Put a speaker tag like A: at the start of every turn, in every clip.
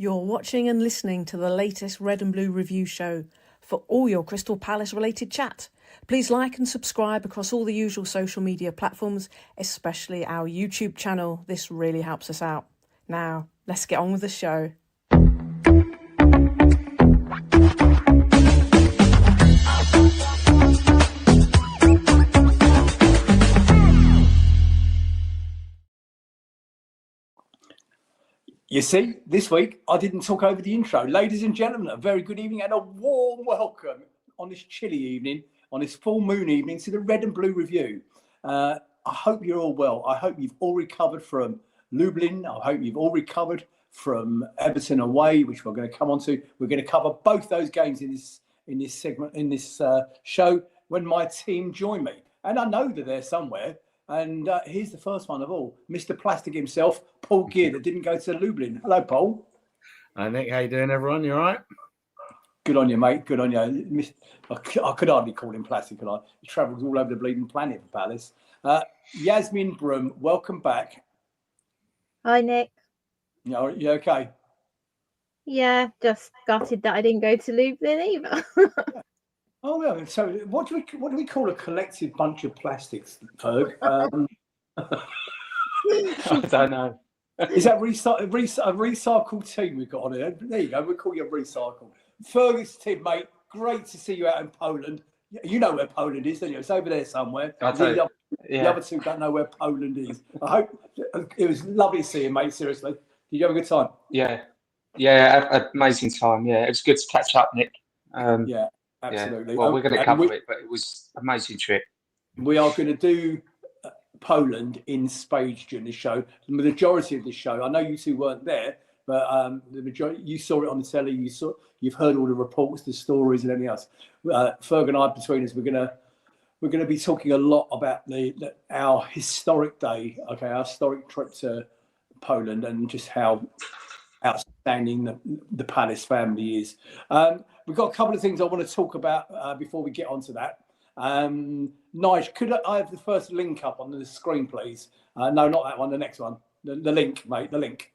A: You're watching and listening to the latest Red and Blue review show. For all your Crystal Palace related chat, please like and subscribe across all the usual social media platforms, especially our YouTube channel. This really helps us out. Now, let's get on with the show.
B: You see, this week I didn't talk over the intro. Ladies and gentlemen, a very good evening and a warm welcome on this chilly evening, on this full moon evening, to the Red and Blue review. I hope you're all well. I hope you've all recovered from Lublin. I hope you've all recovered from Everton away, which we're going to come on to. We're going to cover both those games in this segment, in this show, when my team join me. And I know that they're somewhere. And here's the first one of all, Mr. Plastic himself, Paul Gear, that didn't go to Lublin. Hello, Paul.
C: Hi, Nick. How you doing, everyone? You all right?
B: Good on you, mate. Good on you. I could hardly call him Plastic, could I? He travels all over the bleeding planet for Palace. Yasmin Broom, welcome back.
D: Hi, Nick.
B: You okay?
D: Yeah, just gutted that I didn't go to Lublin either.
B: Oh, yeah. So what do we call a collective bunch of plastics, Ferg?
C: I don't know.
B: Is that a recycled team we've got on here? There you go. We'll call you a recycle. Fergus, Tim, mate. Great to see you out in Poland. You know where Poland is, don't you? It's over there somewhere. The other two don't know where Poland is. I hope it was lovely to see you, mate. Seriously, did you have a good time?
C: Yeah, amazing time. Yeah, it was good to catch up, Nick.
B: Yeah. Absolutely.
C: Yeah. Well, we're going to cover it, but it was an amazing trip. We
B: are going to do Poland in spades during the show. The majority of the show, I know you two weren't there, but the majority, you saw it on the telly. You've heard all the reports, the stories, and everything else. Ferg and I, between us, we're going to be talking a lot about our historic day, our historic trip to Poland, and just how outstanding the Palace family is. We've got a couple of things I want to talk about before we get onto that. Nige, could I have the first link up on the screen, please? No, not that one, the next one. The link, mate, the link.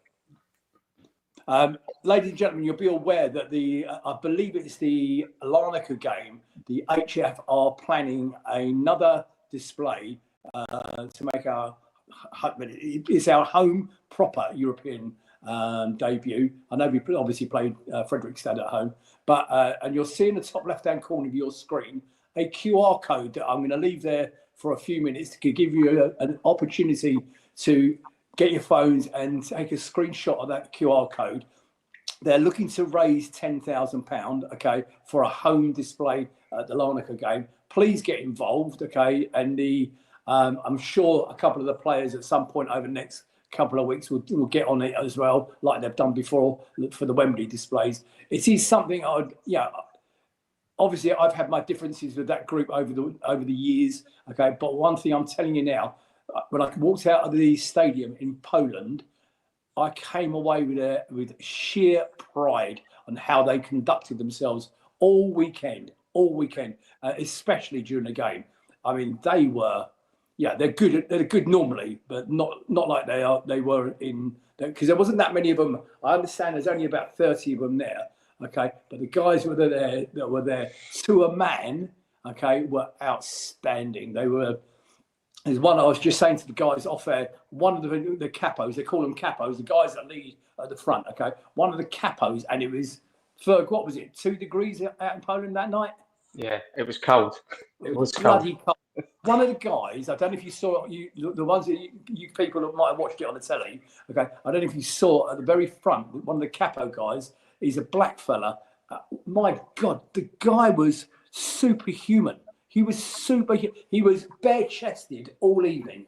B: Ladies and gentlemen, you'll be aware that I believe it's the Larnaca game, the HF are planning another display to make it's our home proper European debut. I know we obviously played Fredrikstad at home, but and you'll see in the top left-hand corner of your screen a QR code that I'm going to leave there for a few minutes to give you an opportunity to get your phones and take a screenshot of that QR code. They're looking to raise £10,000, for a home display at the Larnaca game. Please get involved, and I'm sure a couple of the players at some point over the next couple of weeks will get on it as well, like they've done before for the Wembley displays. It is something obviously I've had my differences with that group over the years, but one thing I'm telling you now, when I walked out of the stadium in Poland, I came away with sheer pride on how they conducted themselves all weekend, especially during the game. I mean, they were. Yeah, they're good. They're good normally, but not like they were in, because there wasn't that many of them. I understand there's only about 30 of them there. But the guys that were there to a man, were outstanding. There's one I was just saying to the guys off there. One of the capos, they call them capos, the guys that lead at the front. One of the capos, and it was, Ferg, what was it? 2 degrees out in Poland that night.
C: Yeah, it was cold.
B: It was bloody cold. One of the guys, I don't know if you saw it, the ones that you people that might have watched it on the telly, I don't know if you saw at the very front, one of the capo guys, he's a black fella. My God, the guy was superhuman. He was bare-chested all evening,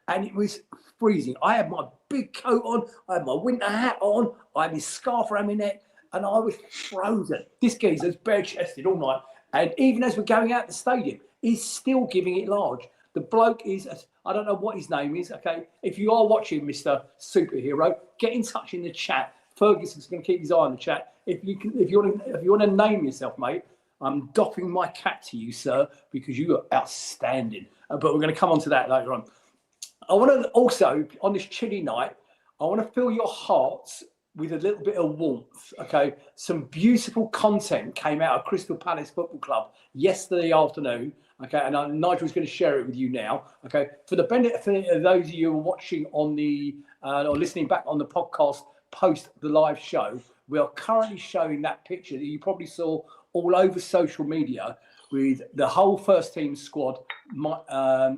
B: and it was freezing. I had my big coat on, I had my winter hat on, I had my scarf around my neck, and I was frozen. This geezer's bare-chested all night, and even as we're going out the stadium, he's still giving it large. The bloke is, I don't know what his name is, If you are watching Mr. Superhero, get in touch in the chat. Fergus is going to keep his eye on the chat. If you want to name yourself, mate, I'm doffing my cap to you, sir, because you are outstanding. But we're going to come on to that later on. I want to also, on this chilly night, I want to fill your hearts with a little bit of warmth. Okay, some beautiful content came out of Crystal Palace Football Club yesterday afternoon. Okay, and Nigel's going to share it with you now. Okay, for the benefit of those of you who are watching on the or listening back on the podcast post the live show, we are currently showing that picture that you probably saw all over social media with the whole first team squad,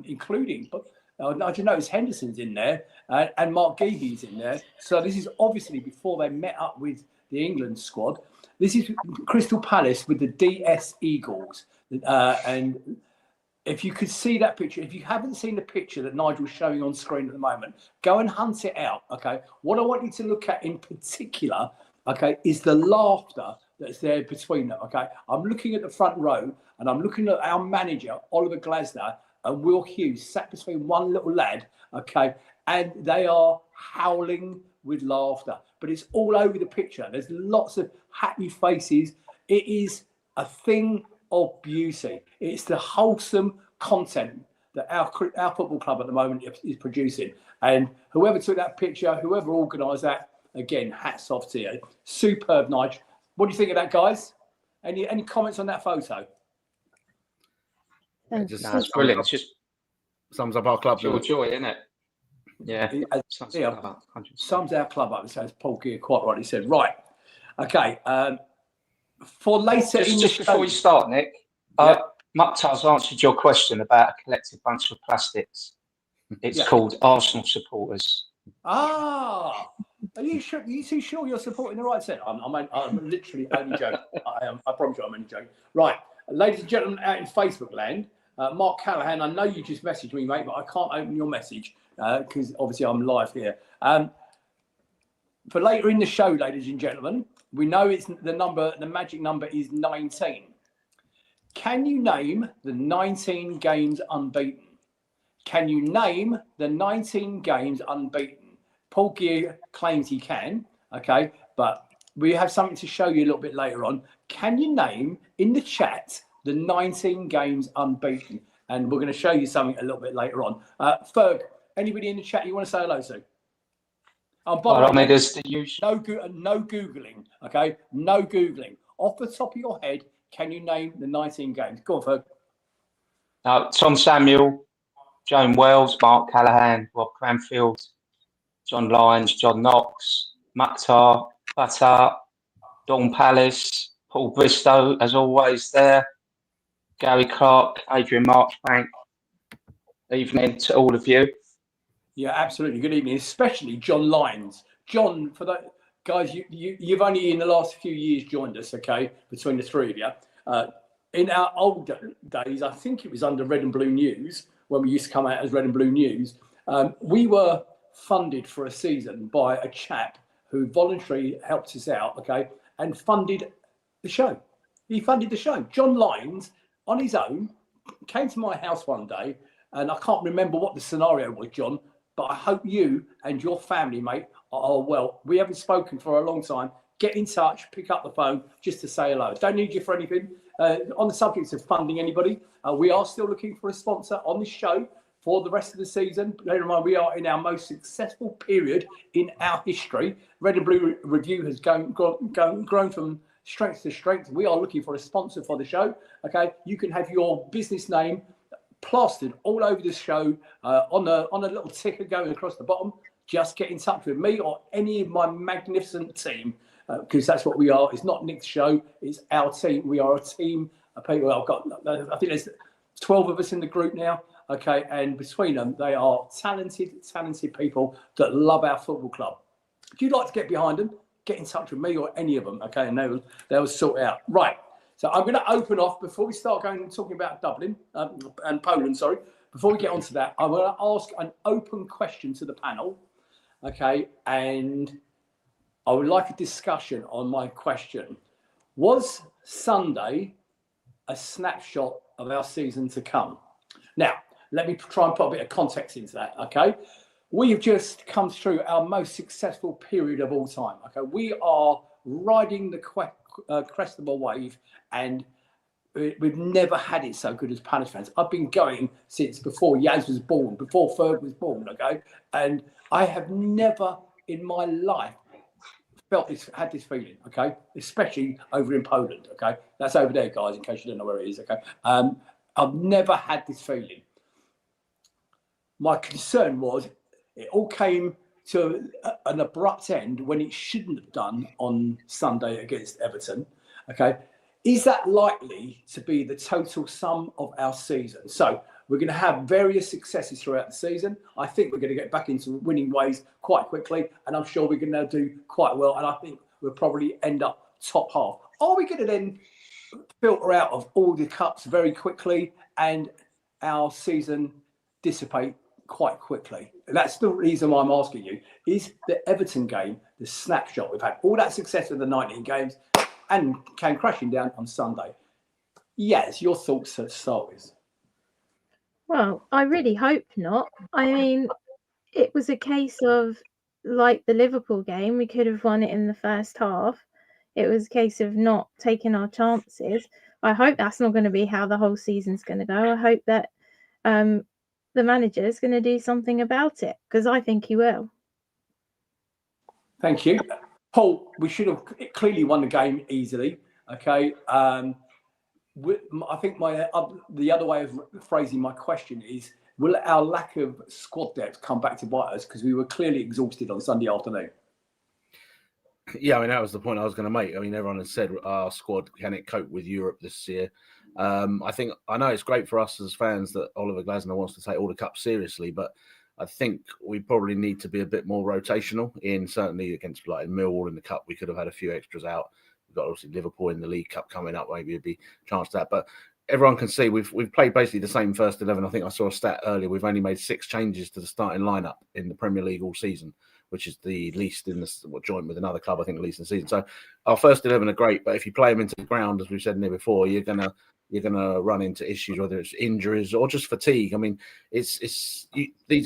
B: including. I just noticed Henderson's in there and Mark Geehy's in there. So this is obviously before they met up with the England squad. This is Crystal Palace with the DS Eagles. And if you could see that picture, if you haven't seen the picture that Nigel's showing on screen at the moment, go and hunt it out, okay? What I want you to look at in particular, okay, is the laughter that's there between them, okay? I'm looking at the front row and I'm looking at our manager, Oliver Glasner, and Will Hughes sat between one little lad, okay, and they are howling with laughter. But it's all over the picture. There's lots of happy faces. It is a thing of beauty. It's the wholesome content that our football club at the moment is producing. And whoever took that picture, whoever organised that, again, hats off to you. Superb, Nigel. What do you think of that, guys? Any comments on that photo?
C: It's brilliant. It's just
E: sums up our club.
C: pure joy, isn't it? Yeah.
B: Sums our club up, as Paul Gear quite rightly said. Right. Okay. For later
C: just before you start, Nick, Mukhtar's answered your question about a collective bunch of plastics. It's called Arsenal supporters.
B: Ah, are you sure? Are you too sure you're supporting the right set? I'm literally only joking. I promise you, I'm only joking. Right, ladies and gentlemen, out in Facebook land, Mark Callahan. I know you just messaged me, mate, but I can't open your message because obviously I'm live here. For later in the show, ladies and gentlemen, we know it's the magic number is 19. Can you name the 19 games unbeaten? Can you name the 19 games unbeaten? Paul Gear claims he can, okay, but we have something to show you a little bit later on. Can you name in the chat the 19 games unbeaten? And we're going to show you something a little bit later on. Ferg, anybody in the chat you want to say hello to? By the way,
C: there's the usual.
B: No Googling, okay? No Googling. Off the top of your head, can you name the 19 games? Go on, Ferg.
C: Tom Samuel, Joan Wells, Mark Callahan, Rob Cranfield, John Lyons, John Knox, Mukhtar, Butter, Dawn Palace, Paul Bristow, as always there, Gary Clark, Adrian Marchbank. Evening to all of you.
B: Yeah, absolutely. Good evening, especially John Lyons. John, for that, guys, you've only in the last few years joined us, okay, between the three of you. In our old days, I think it was under Red and Blue News, when we used to come out as Red and Blue News, we were funded for a season by a chap who voluntarily helped us out, okay, and funded the show. He funded the show. John Lyons, on his own, came to my house one day, and I can't remember what the scenario was, John, but I hope you and your family, mate, are well. We haven't spoken for a long time. Get in touch, pick up the phone just to say hello. Don't need you for anything. On the subject of funding anybody, we are still looking for a sponsor on this show for the rest of the season. Bear in mind, we are in our most successful period in our history. Red and Blue Review has grown from strength to strength. We are looking for a sponsor for the show. Okay, you can have your business name plastered all over the show on a little ticker going across the bottom. Just get in touch with me or any of my magnificent team, because that's what we are. It's not Nick's show, it's our team. We are a team of people. I think there's 12 of us in the group now, okay, and between them, they are talented people that love our football club. If you'd like to get behind them, get in touch with me or any of them, okay, and they'll sort it out. Right, so I'm going to open off, before we start going and talking about Dublin and Poland, sorry, before we get onto that, I'm going to ask an open question to the panel, okay, and I would like a discussion on my question. Was Sunday a snapshot of our season to come? Now, let me try and put a bit of context into that, okay? We have just come through our most successful period of all time, okay? We are riding the crest of a wave, and we've never had it so good as Palace fans. I've been going since before Yaz was born, before Ferg was born, okay? And I have never in my life had this feeling, okay, especially over in Poland, okay. That's over there, guys, in case you don't know where it is, okay. I've never had this feeling. My concern was it all came to an abrupt end when it shouldn't have done on Sunday against Everton, okay. Is that likely to be the total sum of our season? So we're going to have various successes throughout the season. I think we're going to get back into winning ways quite quickly, and I'm sure we're going to do quite well. And I think we'll probably end up top half. Are we going to then filter out of all the cups very quickly and our season dissipate quite quickly? That's the reason why I'm asking you. Is the Everton game the snapshot? We've had all that success in the 19 games and came crashing down on Sunday. Yes, your thoughts to start with.
D: Well, I really hope not. I mean, it was a case of, like the Liverpool game, we could have won it in the first half. It was a case of not taking our chances. I hope that's not going to be how the whole season's going to go. I hope that the manager is going to do something about it, because I think he will.
B: Thank you. Paul, we should have clearly won the game easily. Okay. I think the other way of phrasing my question is, will our lack of squad depth come back to bite us? Because we were clearly exhausted on Sunday afternoon.
E: Yeah, I mean, that was the point I was going to make. I mean, everyone has said our squad, can it cope with Europe this year? I know it's great for us as fans that Oliver Glasner wants to take all the cups seriously, but I think we probably need to be a bit more rotational certainly against like Millwall in the cup. We could have had a few extras out. We've got obviously Liverpool in the League Cup coming up. Maybe it'd be a chance to that. But everyone can see we've played basically the same first 11. I think I saw a stat earlier. We've only made 6 changes to the starting lineup in the Premier League all season, which is the least in this, joint with another club, I think, the least in the season. So our first 11 are great, but if you play them into the ground, as we've said in there before, you're gonna run into issues, whether it's injuries or just fatigue. I mean, these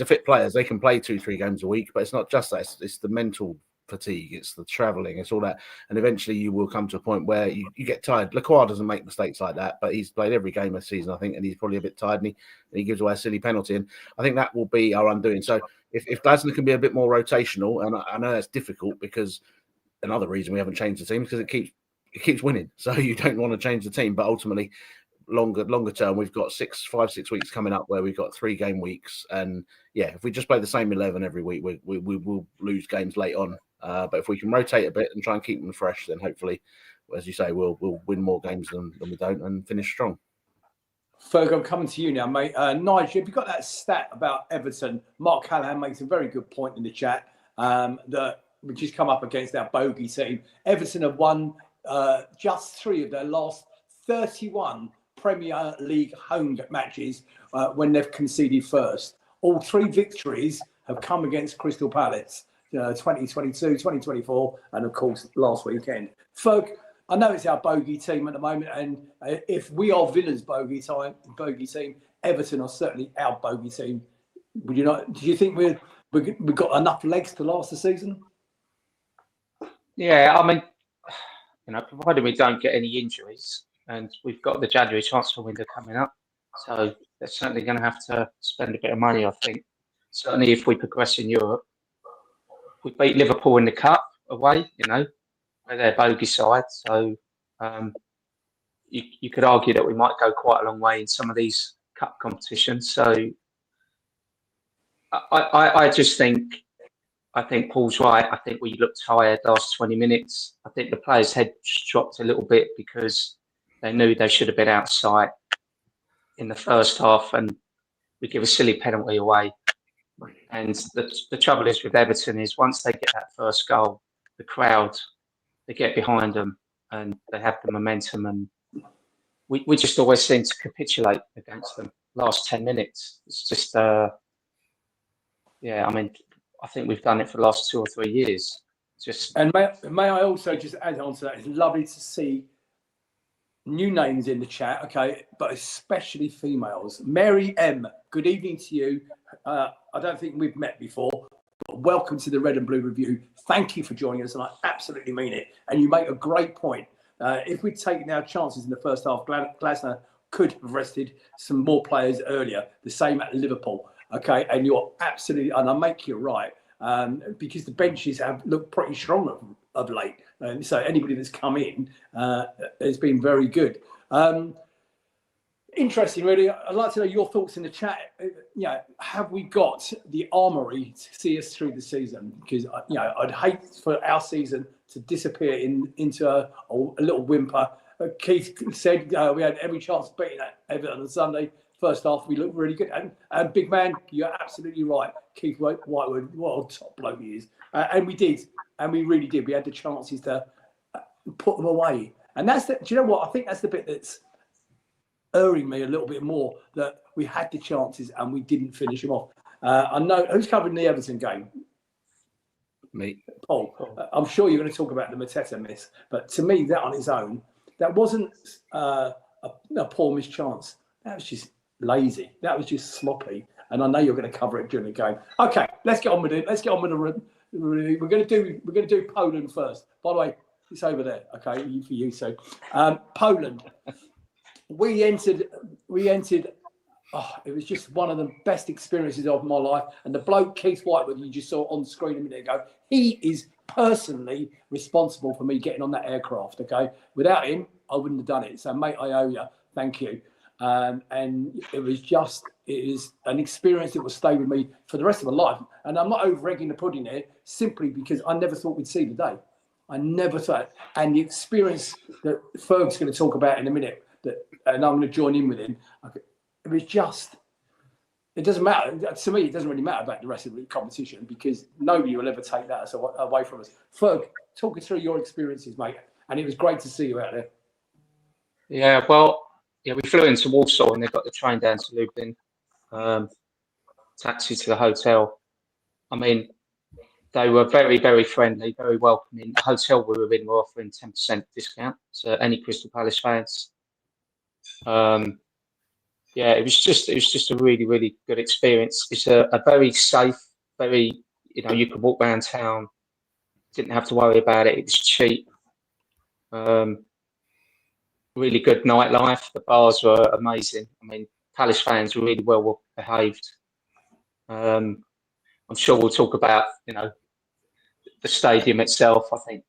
E: are fit players; they can play 2-3 games a week, but it's not just that; it's the mental fatigue, it's the travelling, it's all that, and eventually you will come to a point where you get tired. Lacroix doesn't make mistakes like that, but he's played every game of the season, I think, and he's probably a bit tired, and he gives away a silly penalty, and I think that will be our undoing. So if Glasner can be a bit more rotational, and I know that's difficult because another reason we haven't changed the team is because it keeps winning. So you don't want to change the team, but ultimately, longer term, we've got 5-6 weeks coming up where we've got 3 game weeks, and yeah, if we just play the same 11 every week, we will lose games late on. But if we can rotate a bit and try and keep them fresh, then hopefully, as you say, we'll win more games than we don't and finish strong.
B: Ferg, I'm coming to you now, mate. Nigel, have you got that stat about Everton? Mark Callahan makes a very good point in the chat that we just come up against our bogey team. Everton have won just 3 of their last 31 Premier League home matches when they've conceded first. All 3 victories have come against Crystal Palace, 2022, 2024, and of course last weekend. Ferg, I know it's our bogey team at the moment, and if we are Villa's bogey team, Everton are certainly our bogey team. Would you not? Do you think we've got enough legs to last the season?
C: Yeah, I mean, provided we don't get any injuries, and we've got the January transfer window coming up, so they're certainly going to have to spend a bit of money, I think. Certainly, if we progress in Europe, we beat Liverpool in the cup away, they're their bogey side. So you could argue that we might go quite a long way in some of these cup competitions. So I just think Paul's right. I think we looked tired last 20 minutes. I think the players' head dropped a little bit because they knew they should have been outside in the first half, and we give a silly penalty away. And the trouble is with Everton is once they get that first goal, the crowd, they get behind them and they have the momentum, and we just always seem to capitulate against them last 10 minutes. It's just, I think we've done it for the last 2 or 3 years.
B: And may I also just add on to that, it's lovely to see new names in the chat, okay, but especially females. Mary M, good evening to you. I don't think we've met before, but welcome to the Red and Blue Review. Thank you for joining us, and I absolutely mean it. And you make a great point. If we'd taken our chances in the first half, Glasner could have rested some more players earlier. The same at Liverpool, okay? And you're absolutely, and I make you right, because the benches have looked pretty strong of late. So anybody that's come in has been very good. Interesting, really. I'd like to know your thoughts in the chat. Have we got the armoury to see us through the season? Because I'd hate for our season to disappear into a little whimper. Keith said we had every chance of beating Everton on Sunday. First half, we looked really good. And big man, you're absolutely right. Keith Whitewood, what a top bloke he is. And we did. And we really did. We had the chances to put them away. And do you know what? I think that's the bit that's erring me a little bit more, that we had the chances and we didn't finish them off. I know who's covering the Everton game.
E: Me,
B: Paul. I'm sure you're going to talk about the Mateta miss, but to me, that on its own, that wasn't a poor missed chance. That was just lazy. That was just sloppy. And I know you're going to cover it during the game. Okay, let's get on with it. Let's get on with the. We're going to do Poland first. By the way, it's over there. Okay, for you. So, Poland. We entered. Oh, it was just one of the best experiences of my life. And the bloke Keith Whitewood you just saw on screen a minute ago, he is personally responsible for me getting on that aircraft. Okay, without him, I wouldn't have done it. So, mate, I owe you. Thank you. And it is an experience that will stay with me for the rest of my life. And I'm not over-egging the pudding here, simply because I never thought we'd see the day. I never thought. And the experience that Fergus is going to talk about in a minute, and I'm going to join in with him, it was just, it doesn't matter. To me, it doesn't really matter about the rest of the competition, because nobody will ever take that away from us. Ferg, talk us through your experiences, mate. And it was great to see you out there.
C: Yeah, well, we flew into Warsaw and they got the train down to Lublin, taxi to the hotel. I mean, they were very, very friendly, very welcoming. The hotel we were in were offering 10% discount to any Crystal Palace fans. It was just a really, really good experience. It's a very safe, very, you could walk around town, didn't have to worry about it. It was cheap. Really good nightlife. The bars were amazing. I mean, Palace fans were really well behaved. I'm sure we'll talk about, the stadium itself. I think,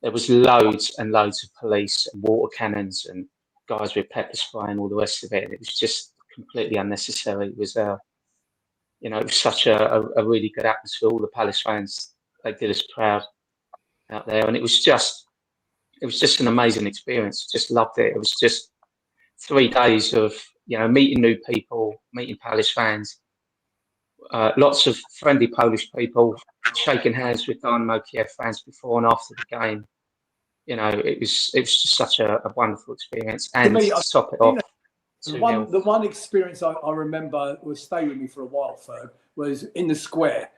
C: there was loads and loads of police and water cannons and guys with pepper spray and all the rest of it. And it was just completely unnecessary. It was, it was such a really good atmosphere. All the Palace fans, they did us proud out there, and it was just an amazing experience. Just loved it. It was just 3 days of, meeting new people, meeting Palace fans, lots of friendly Polish people, shaking hands with Dynamo Kiev fans before and after the game. It was just such a wonderful experience. And to top it off,
B: the one experience I remember was staying with me for a while, Ferg, was in the square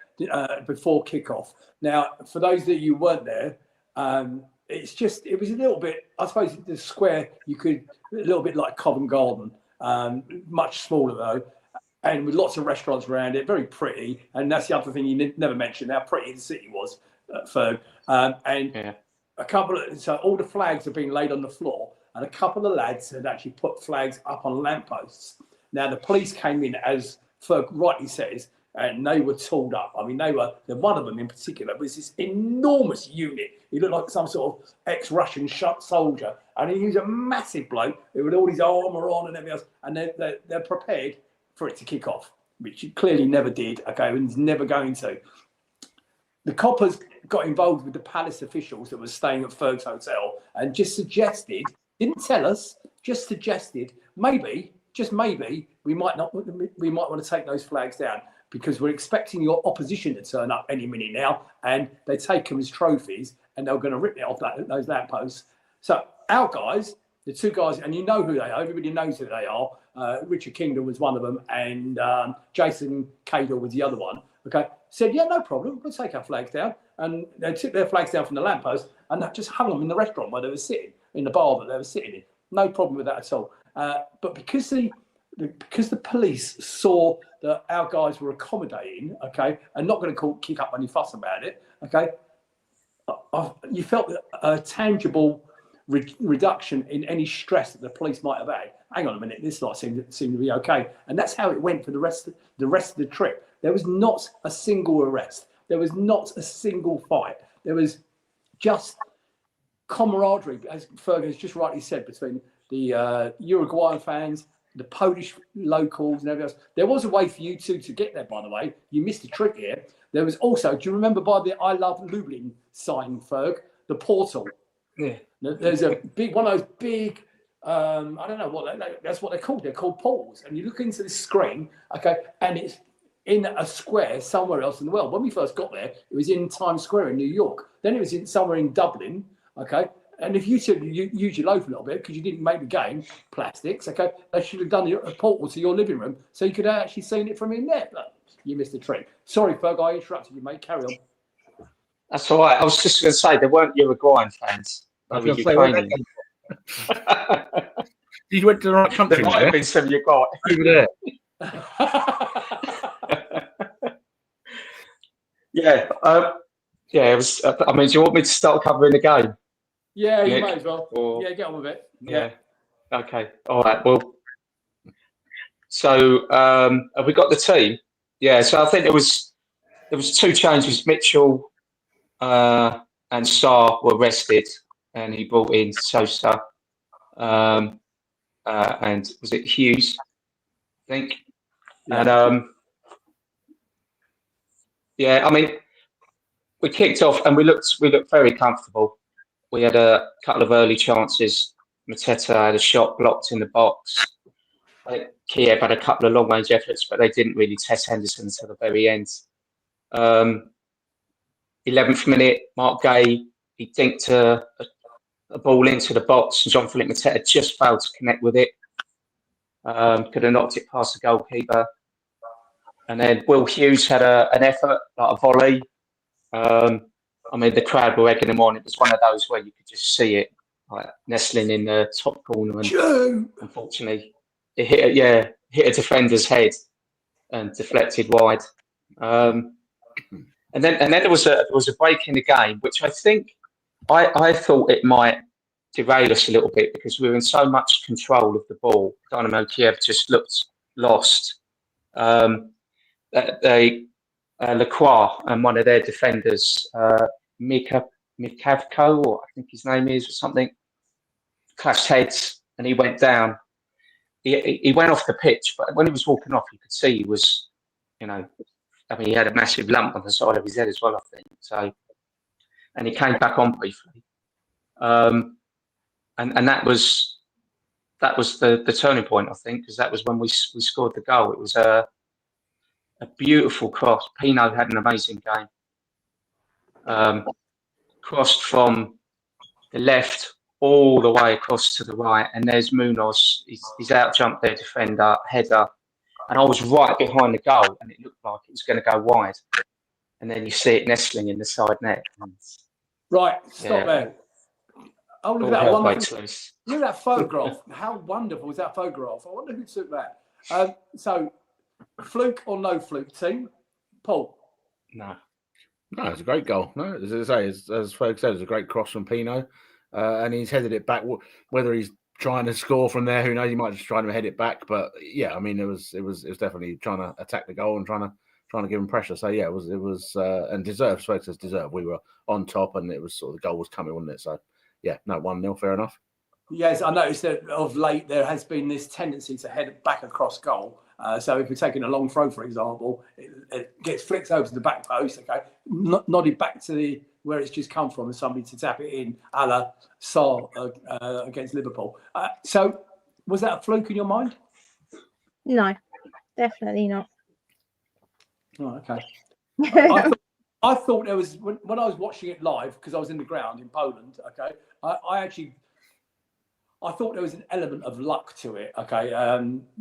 B: before kickoff. Now, for those that you weren't there, it was a little bit, I suppose the square, a little bit like Covent Garden, much smaller though, and with lots of restaurants around it, very pretty. And that's the other thing you never mentioned, how pretty the city was, Ferg. So all the flags have been laid on the floor, and a couple of lads had actually put flags up on lampposts. Now, the police came in, as Ferg rightly says, and they were tooled up. I mean, one of them in particular was this enormous unit. He looked like some sort of ex-Russian soldier, and he was a massive bloke with all his armour on and everything else, and they're prepared for it to kick off, which it clearly never did, okay, and it's never going to. The coppers got involved with the Palace officials that were staying at Ferg's Hotel and just suggested, didn't tell us, just suggested, just maybe, we might want to take those flags down, because we're expecting your opposition to turn up any minute now, and they take them as trophies, and they're going to rip it off those lampposts. So our guys, the 2 guys, and you know who they are, everybody knows who they are. Richard Kingdom was one of them, and Jason Cadle was the other one. Okay, said, yeah, no problem, we'll take our flags down. And they took their flags down from the lamppost and just hung them in the restaurant where they were sitting, in the bar that they were sitting in. No problem with that at all. But because the police saw that our guys were accommodating, okay, and not going to kick up any fuss about it, okay, you felt a tangible reduction in any stress that the police might have had. Hang on a minute, this lot seemed to be okay. And that's how it went for the rest of the trip. There was not a single arrest. There was not a single fight. There was just camaraderie, as Fergus just rightly said, between the Uruguayan fans, the Polish locals, and everything else. There was a way for you two to get there, by the way. You missed a trick here. There was also, do you remember by the I Love Lublin sign, Ferg, the portal?
C: Yeah.
B: There's a big, one of those big, I don't know what, that's what they're called. They're called portals. And you look into the screen, okay, and it's in a square somewhere else in the world. When we first got there, it was in Times Square in New York. Then it was in somewhere in Dublin, okay. And if you said you use your loaf a little bit because you didn't make the game, plastics, okay, they should have done a portal to your living room so you could have actually seen it from in there. But you missed the trick. Sorry, Ferg, I interrupted you, mate. Carry on.
C: That's all right. I was just going to say, they weren't Uruguayan fans. They were Ukrainian.
E: You went to the right country.
C: There might have been some Uruguayan.
E: Over there.
C: Yeah. Yeah, it was. I mean, do you want me to start covering the game?
B: Yeah, you
C: Nick,
B: might as well.
C: or-
B: Yeah, get on with it.
C: Yeah. Okay. All right. Well, so have we got the team? Yeah. So I think there was two changes. Mitchell and Sarr were rested, and he brought in Sosa and was it Hughes? I think.
B: Yeah.
C: And yeah, I mean, we kicked off and we looked very comfortable. We had a couple of early chances. Mateta had a shot blocked in the box. I think Kiev had a couple of long-range efforts, but they didn't really test Henderson until the very end. 11th minute, Mark Gay, he dinked a ball into the box, and Jean-Philippe Mateta just failed to connect with it. Could have knocked it past the goalkeeper. And then Will Hughes had an effort, like a volley. I mean, the crowd were egging him on. It was one of those where you could just see it, like nestling in the top corner. And unfortunately, it hit a defender's head and deflected wide. And then there was a break in the game, which I think I thought it might derail us a little bit because we were in so much control of the ball. Dynamo Kiev just looked lost. Lacroix and one of their defenders, Mikavko, or I think his name is, or something, clashed heads and he went down. He went off the pitch, but when he was walking off, you could see he was, I mean, he had a massive lump on the side of his head as well, I think. So, and he came back on briefly, and that was the turning point, I think, because that was when we scored the goal. It was a beautiful cross. Pino had an amazing game. Crossed from the left all the way across to the right, and there's Munoz. He's out jumped their defender, header, and I was right behind the goal, and it looked like it was going to go wide. And then you see it nestling in the side net.
B: Right, stop there. Oh, look at that one. Look at that photograph. How wonderful is that photograph? I wonder who took that. So, fluke or no fluke, team? Paul?
E: No, it's a great goal. No, as I say, as Fergus said, it's a great cross from Pino, and he's headed it back. Whether he's trying to score from there, who knows? He might just try to head it back. But yeah, I mean, it was definitely trying to attack the goal and trying to give him pressure. So yeah, it was and deserved. Fergus says deserved. We were on top, and it was sort of the goal was coming, wasn't it? So yeah, no, 1-0, fair enough.
B: Yes, I noticed that of late there has been this tendency to head back across goal. So if you're taking a long throw, for example, it gets flicked over to the back post, okay, nodded back to where it's just come from, and somebody to tap it in, a la Sarr against Liverpool. So was that a fluke in your mind?
D: No, definitely not.
B: Oh, okay. I thought there was, when I was watching it live, because I was in the ground in Poland, okay, I thought there was an element of luck to it. Okay,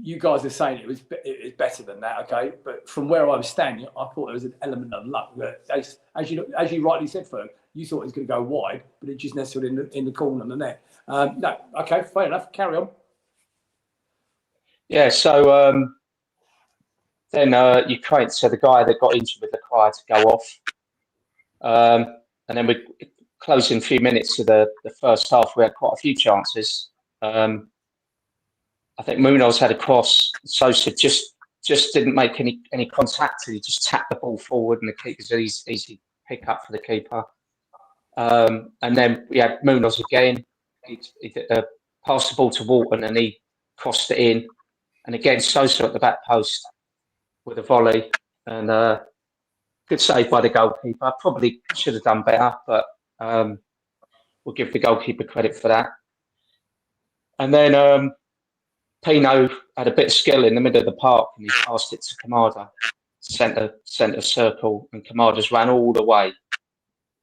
B: you guys are saying it was better than that. Okay, but from where I was standing, I thought there was an element of luck. As you rightly said, Ferg, you thought it was going to go wide, but it just nestled in the corner of the net. No, okay, fair enough. Carry on.
C: Yeah. So then Ukraine, so the guy that got injured with the cry to go off, and then we closing a few minutes to the first half. We had quite a few chances. I think Munoz had a cross. Sosa just didn't make any contact. He just tapped the ball forward, and the keeper's easy pick up for the keeper. And then we had Munoz again. He passed the ball to Walton and he crossed it in. And again, Sosa at the back post with a volley. And good save by the goalkeeper. Probably should have done better, but we'll give the goalkeeper credit for that. And then Pino had a bit of skill in the middle of the park and he passed it to Kamada, centre circle. And Kamada's ran all the way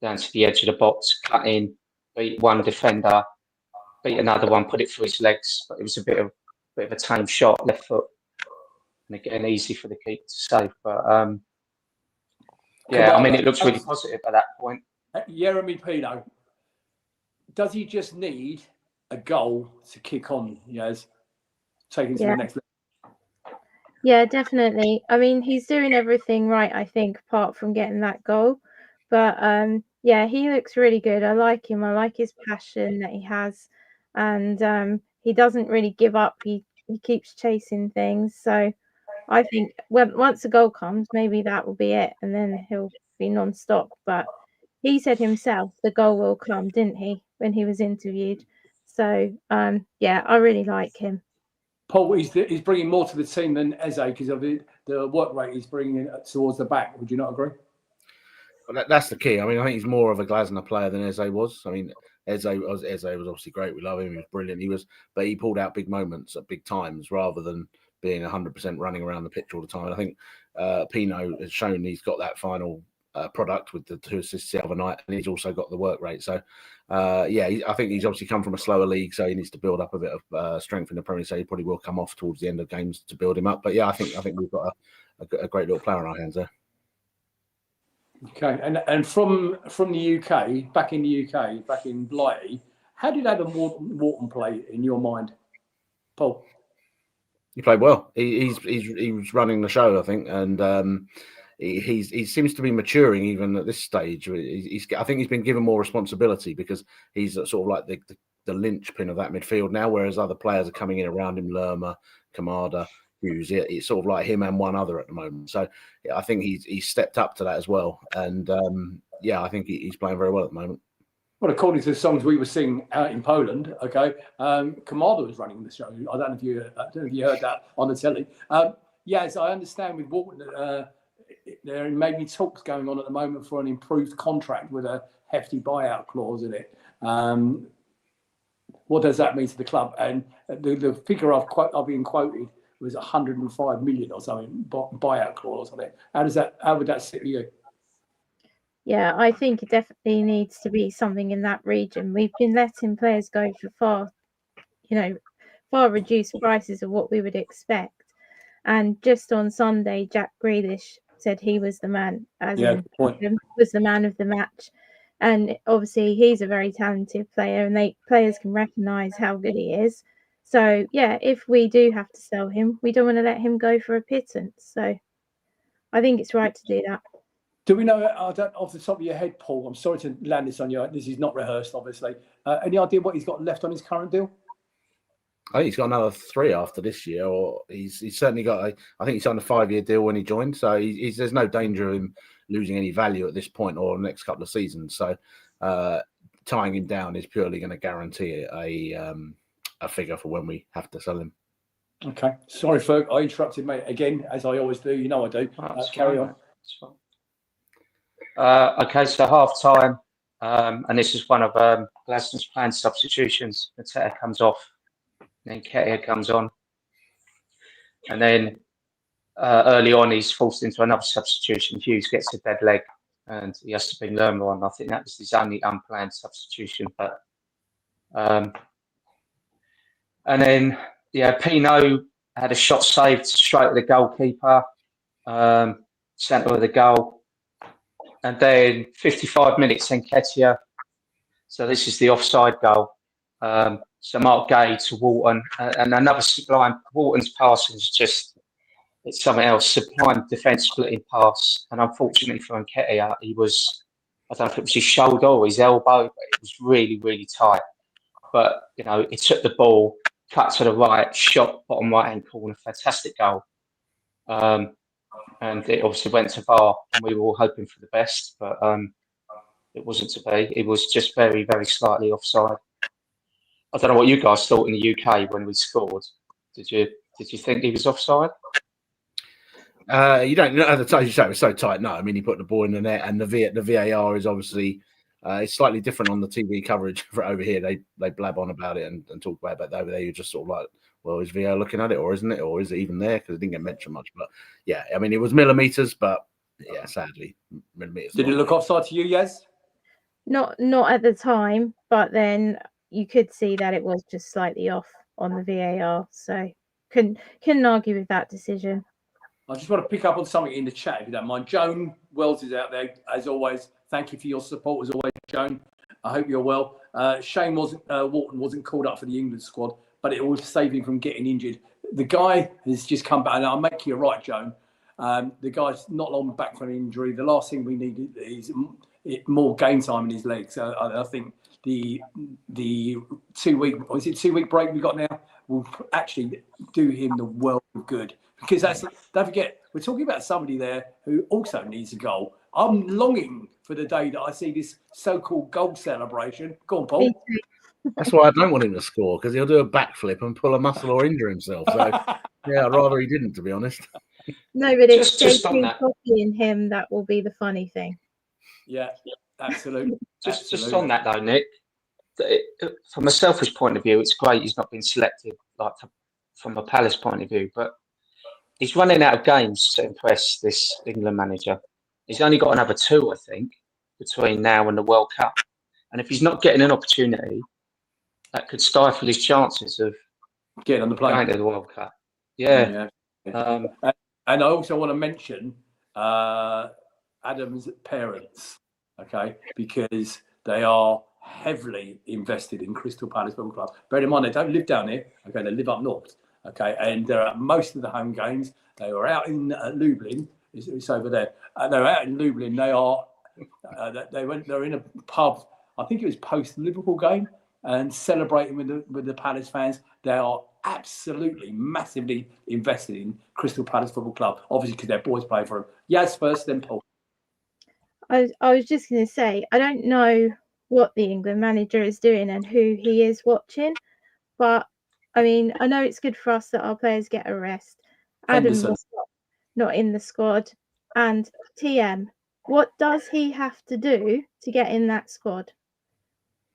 C: down to the edge of the box, cut in, beat one defender, beat another one, put it through his legs. But it was a bit of a tame shot, left foot. And again, easy for the keeper to save. But yeah, I mean, it looks really positive at that point.
B: Yeremy Pino, does he just need a goal to kick on, take it to the next level?
D: Yeah, definitely. I mean, he's doing everything right, I think, apart from getting that goal. But yeah, he looks really good. I like him. I like his passion that he has. And he doesn't really give up. He keeps chasing things. So I think once the goal comes, maybe that will be it. And then he'll be non-stop. But he said himself the goal will come, didn't he, when he was interviewed? So, yeah, I really like him.
B: Paul, he's bringing more to the team than Eze because of the work rate he's bringing towards the back. Would you not agree?
E: Well, that's the key. I mean, I think he's more of a Glasner player than Eze was. I mean, Eze was obviously great. We love him. He was brilliant. But he pulled out big moments at big times rather than being 100% running around the pitch all the time. And I think Pino has shown he's got that final product with the 2 assists the other night, and he's also got the work rate. So, yeah, I think he's obviously come from a slower league, so he needs to build up a bit of strength in the Premier League. So he probably will come off towards the end of games to build him up. But yeah, I think we've got a great little player on our hands there.
B: Okay, and from the UK, back in Blighty, how did Adam Wharton play in your mind, Paul?
E: He played well. He was running the show, I think, and he seems to be maturing even at this stage. I think he's been given more responsibility because he's sort of like the linchpin of that midfield now, whereas other players are coming in around him, Lerma, Kamada, Hughes. It's sort of like him and one other at the moment. So yeah, I think he's stepped up to that as well, and yeah, I think he's playing very well at the moment.
B: Well, according to the songs we were singing out in Poland, okay, Kamada was running the show. I don't know if you heard that on the telly. Yes, I understand with Walton. There may be talks going on at the moment for an improved contract with a hefty buyout clause in it. What does that mean to the club? And the figure I've been quoted was 105 million or something buyout clause on it. How would that sit with you?
D: Yeah, I think it definitely needs to be something in that region. We've been letting players go for far reduced prices of what we would expect. And just on Sunday, Jack Grealish said he was the man, was the man of the match. And obviously he's a very talented player and players can recognise how good he is. So, yeah, if we do have to sell him, we don't want to let him go for a pittance. So I think it's right to do that.
B: Do we know, off the top of your head, Paul, I'm sorry to land this on you. This is not rehearsed, obviously. Any idea what he's got left on his current deal?
E: I think he's got another 3 after this year, or he's certainly got. I think he signed a 5-year deal when he joined, so there's no danger of him losing any value at this point or the next couple of seasons. So tying him down is purely going to guarantee a figure for when we have to sell him.
B: Okay, sorry, Ferg, I interrupted, mate. Again, as I always do. You know I do. Carry on.
C: Okay, so half time, and this is one of Glaston's planned substitutions. Mateta comes off, and then Ketia comes on, and then early on he's forced into another substitution. Hughes gets a dead leg, and he has to bring Lerma on. I think that was his only unplanned substitution. But and then Pino had a shot saved straight at the goalkeeper, centre of the goal. And then 55 minutes in Ketia. So this is the offside goal. So Mark Gay to Walton. And another sublime, Walton's passing is it's something else. Sublime defence splitting pass. And unfortunately for Ketia, I don't know if it was his shoulder or his elbow, but it was really, really tight. But, he took the ball, cut to the right, shot bottom right-hand corner. Fantastic goal. And it obviously went to VAR, and we were all hoping for the best. But It wasn't to be. It was just very, very slightly offside. I don't know what you guys thought in the UK when we scored. Did you think he was offside?
E: You don't know at the time. You say it was so tight. No, I mean he put the ball in the net, and the VAR is obviously it's slightly different on the TV coverage for over here. They blab on about it and talk about it. But over there, you're just sort of like, well, is VAR looking at it, or isn't it, or is it even there? Because it didn't get mentioned much. But yeah, I mean it was millimeters, but yeah, sadly, millimeters.
B: Did it look offside to you, Yas?
D: Not at the time, but then you could see that it was just slightly off on the VAR. So couldn't argue with that decision.
B: I just want to pick up on something in the chat, if you don't mind. Joan Wells is out there, as always. Thank you for your support, as always, Joan. I hope you're well. Shane Walton wasn't called up for the England squad, but it will save him from getting injured. The guy has just come back, and I'll make you right, Joan. The guy's not long back from injury. The last thing we need is more game time in his legs. So I think the 2 week break we got now will actually do him the world of good. Because don't forget, we're talking about somebody there who also needs a goal. I'm longing for the day that I see this so-called goal celebration. Go on, Paul.
E: That's why I don't want him to score, because he'll do a backflip and pull a muscle or injure himself. So yeah, I'd rather he didn't, to be honest.
D: No, but it's
C: Just on
D: JP copying him that will be the funny thing.
B: Yeah, absolutely.
C: Just on that though, Nick. From a selfish point of view, it's great he's not been selected, like from a Palace point of view, but he's running out of games to impress this England manager. He's only got another 2, I think, between now and the World Cup. And if he's not getting an opportunity, that could stifle his chances of
B: getting on the plane
C: going to the World Cup. Yeah.
B: And I also want to mention Adam's parents, okay, because they are heavily invested in Crystal Palace Football Club. Bear in mind, they don't live down here, okay, they live up north, okay, and they're at most of the home games. They were out in Lublin, it's over there. They're out in Lublin. They are, they're in a pub, I think it was post-Liverpool game, and celebrating with the Palace fans. They are absolutely massively invested in Crystal Palace Football Club, obviously because their boys play for them. Yas first, then Paul.
D: I was just going to say, I don't know what the England manager is doing and who he is watching, but I mean, I know it's good for us that our players get a rest. Adam was not in the squad, and TM, what does he have to do to get in that squad?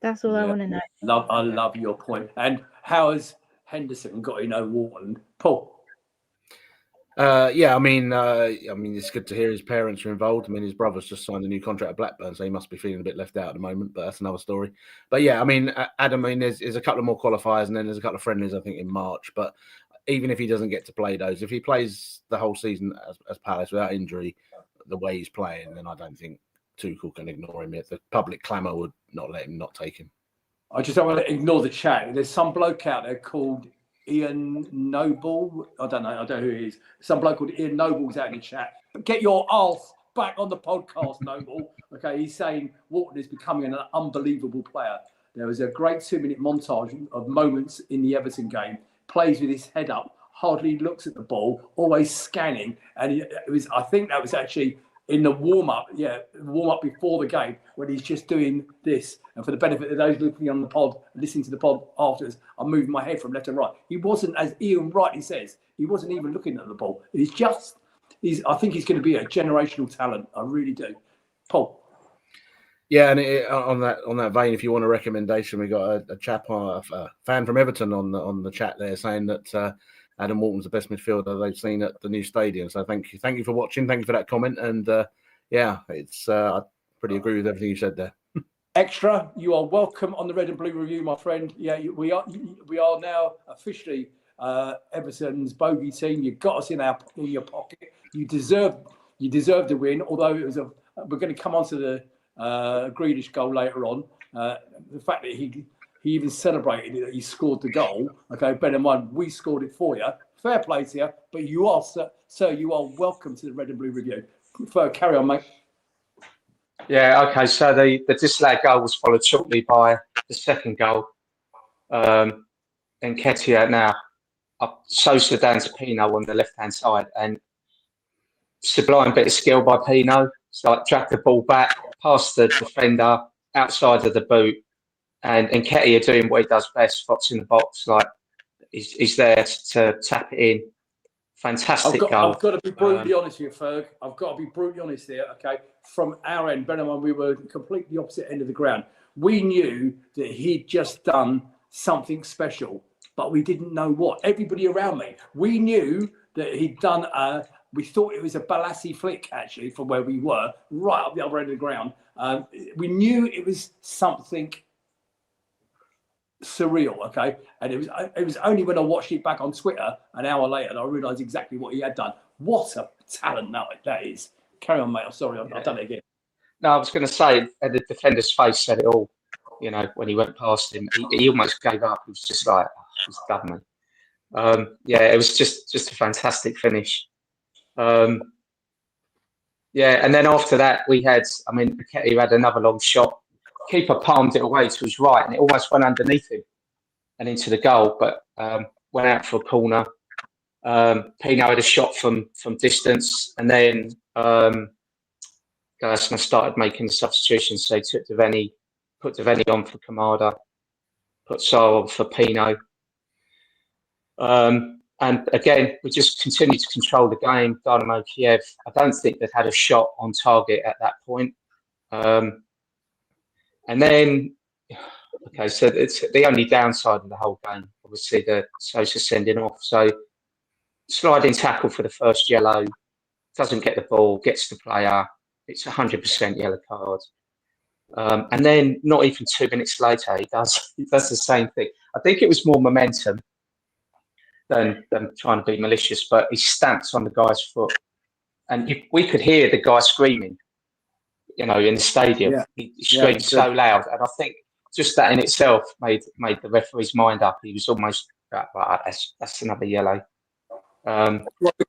D: That's all I want to know.
B: I love your point. And how has Henderson got in Wharton? Paul?
E: I mean, it's good to hear his parents are involved. I mean, his brother's just signed a new contract at Blackburn, so he must be feeling a bit left out at the moment. But that's another story. But yeah, I mean, Adam, I mean, there's a couple of more qualifiers, and then there's a couple of friendlies, I think, in March. But even if he doesn't get to play those, if he plays the whole season as Palace without injury, the way he's playing, then I don't think Tuchel can ignore him. The public clamour would not let him not take him.
B: I just don't want to ignore the chat. There's some bloke out there called Ian Noble. I don't know who he is. Some bloke called Ian Noble's out in the chat. Get your arse back on the podcast, Noble. Okay, he's saying Wharton is becoming an unbelievable player. There was a great 2-minute montage of moments in the Everton game. Plays with his head up, hardly looks at the ball, always scanning. And I think that was actually in the warm-up before the game, when he's just doing this. And for the benefit of those looking on the pod, listening to the pod afterwards, I'm moving my head from left to right. He wasn't, as Ian rightly says, he wasn't even looking at the ball. I think he's going to be a generational talent. I really do. Paul?
E: Yeah, and on that vein, if you want a recommendation, we got a chap, a fan from Everton on the chat there saying that Adam Wharton's the best midfielder they've seen at the new stadium. So thank you for watching. Thank you for that comment. And it's I pretty agree with everything you said there.
B: Extra, you are welcome on the Red and Blue Review, my friend. Yeah, we are now officially Everton's bogey team. You got us in your pocket. You deserved the win. Although it was we're going to come on to the Grealish goal later on. The fact that he even celebrated that he scored the goal. Okay, bear in mind, we scored it for you. Fair play to you, but you are, sir, you are welcome to the Red and Blue Review. Carry on, mate.
C: Yeah, okay, so the disallowed goal was followed shortly by the second goal. And Nketiah now shows the down to Pino on the left-hand side, and sublime bit of skill by Pino It's like drag the ball back, past the defender, outside of the boot, and Nketiah doing what he does best, spots in the box, like he's there to tap it in. Fantastic goal.
B: I've got to be brutally honest with you, Ferg. I've got to be brutally honest here, okay? From our end, bear in mind we were completely opposite end of the ground. We knew that he'd just done something special, but we didn't know what. Everybody around me, we knew that he'd done we thought it was a Balassi flick, actually, from where we were, right up the other end of the ground. We knew it was something surreal, okay? And it was only when I watched it back on Twitter an hour later that I realised exactly what he had done. What a talent that is. Carry on, mate. I'm sorry, I've done it again.
C: No, I was going to say, the defender's face said it all. You know, when he went past him, he almost gave up. He was just like, he's done, man. It was just a fantastic finish. And then after that, Nketiah had another long shot. Keeper palmed it away to his right, and it almost went underneath him and into the goal, but went out for a corner. Pino had a shot from distance, and then Yasmin started making the substitutions. So he took put Devaney on for Kamada, put Sarr on for Pino. And again, we just continued to control the game. Dynamo Kiev, I don't think they'd had a shot on target at that point. And then, okay, so it's the only downside of the whole game, obviously, the Sosa sending off. So sliding tackle for the first yellow, doesn't get the ball, gets the player. It's 100% yellow card. And then not even 2 minutes later, he does the same thing. I think it was more momentum than trying to be malicious, but he stamps on the guy's foot. And we could hear the guy screaming, you know, in the stadium. Yeah. He screamed so loud. And I think just that in itself made the referee's mind up. He was almost, that's another yellow.
B: The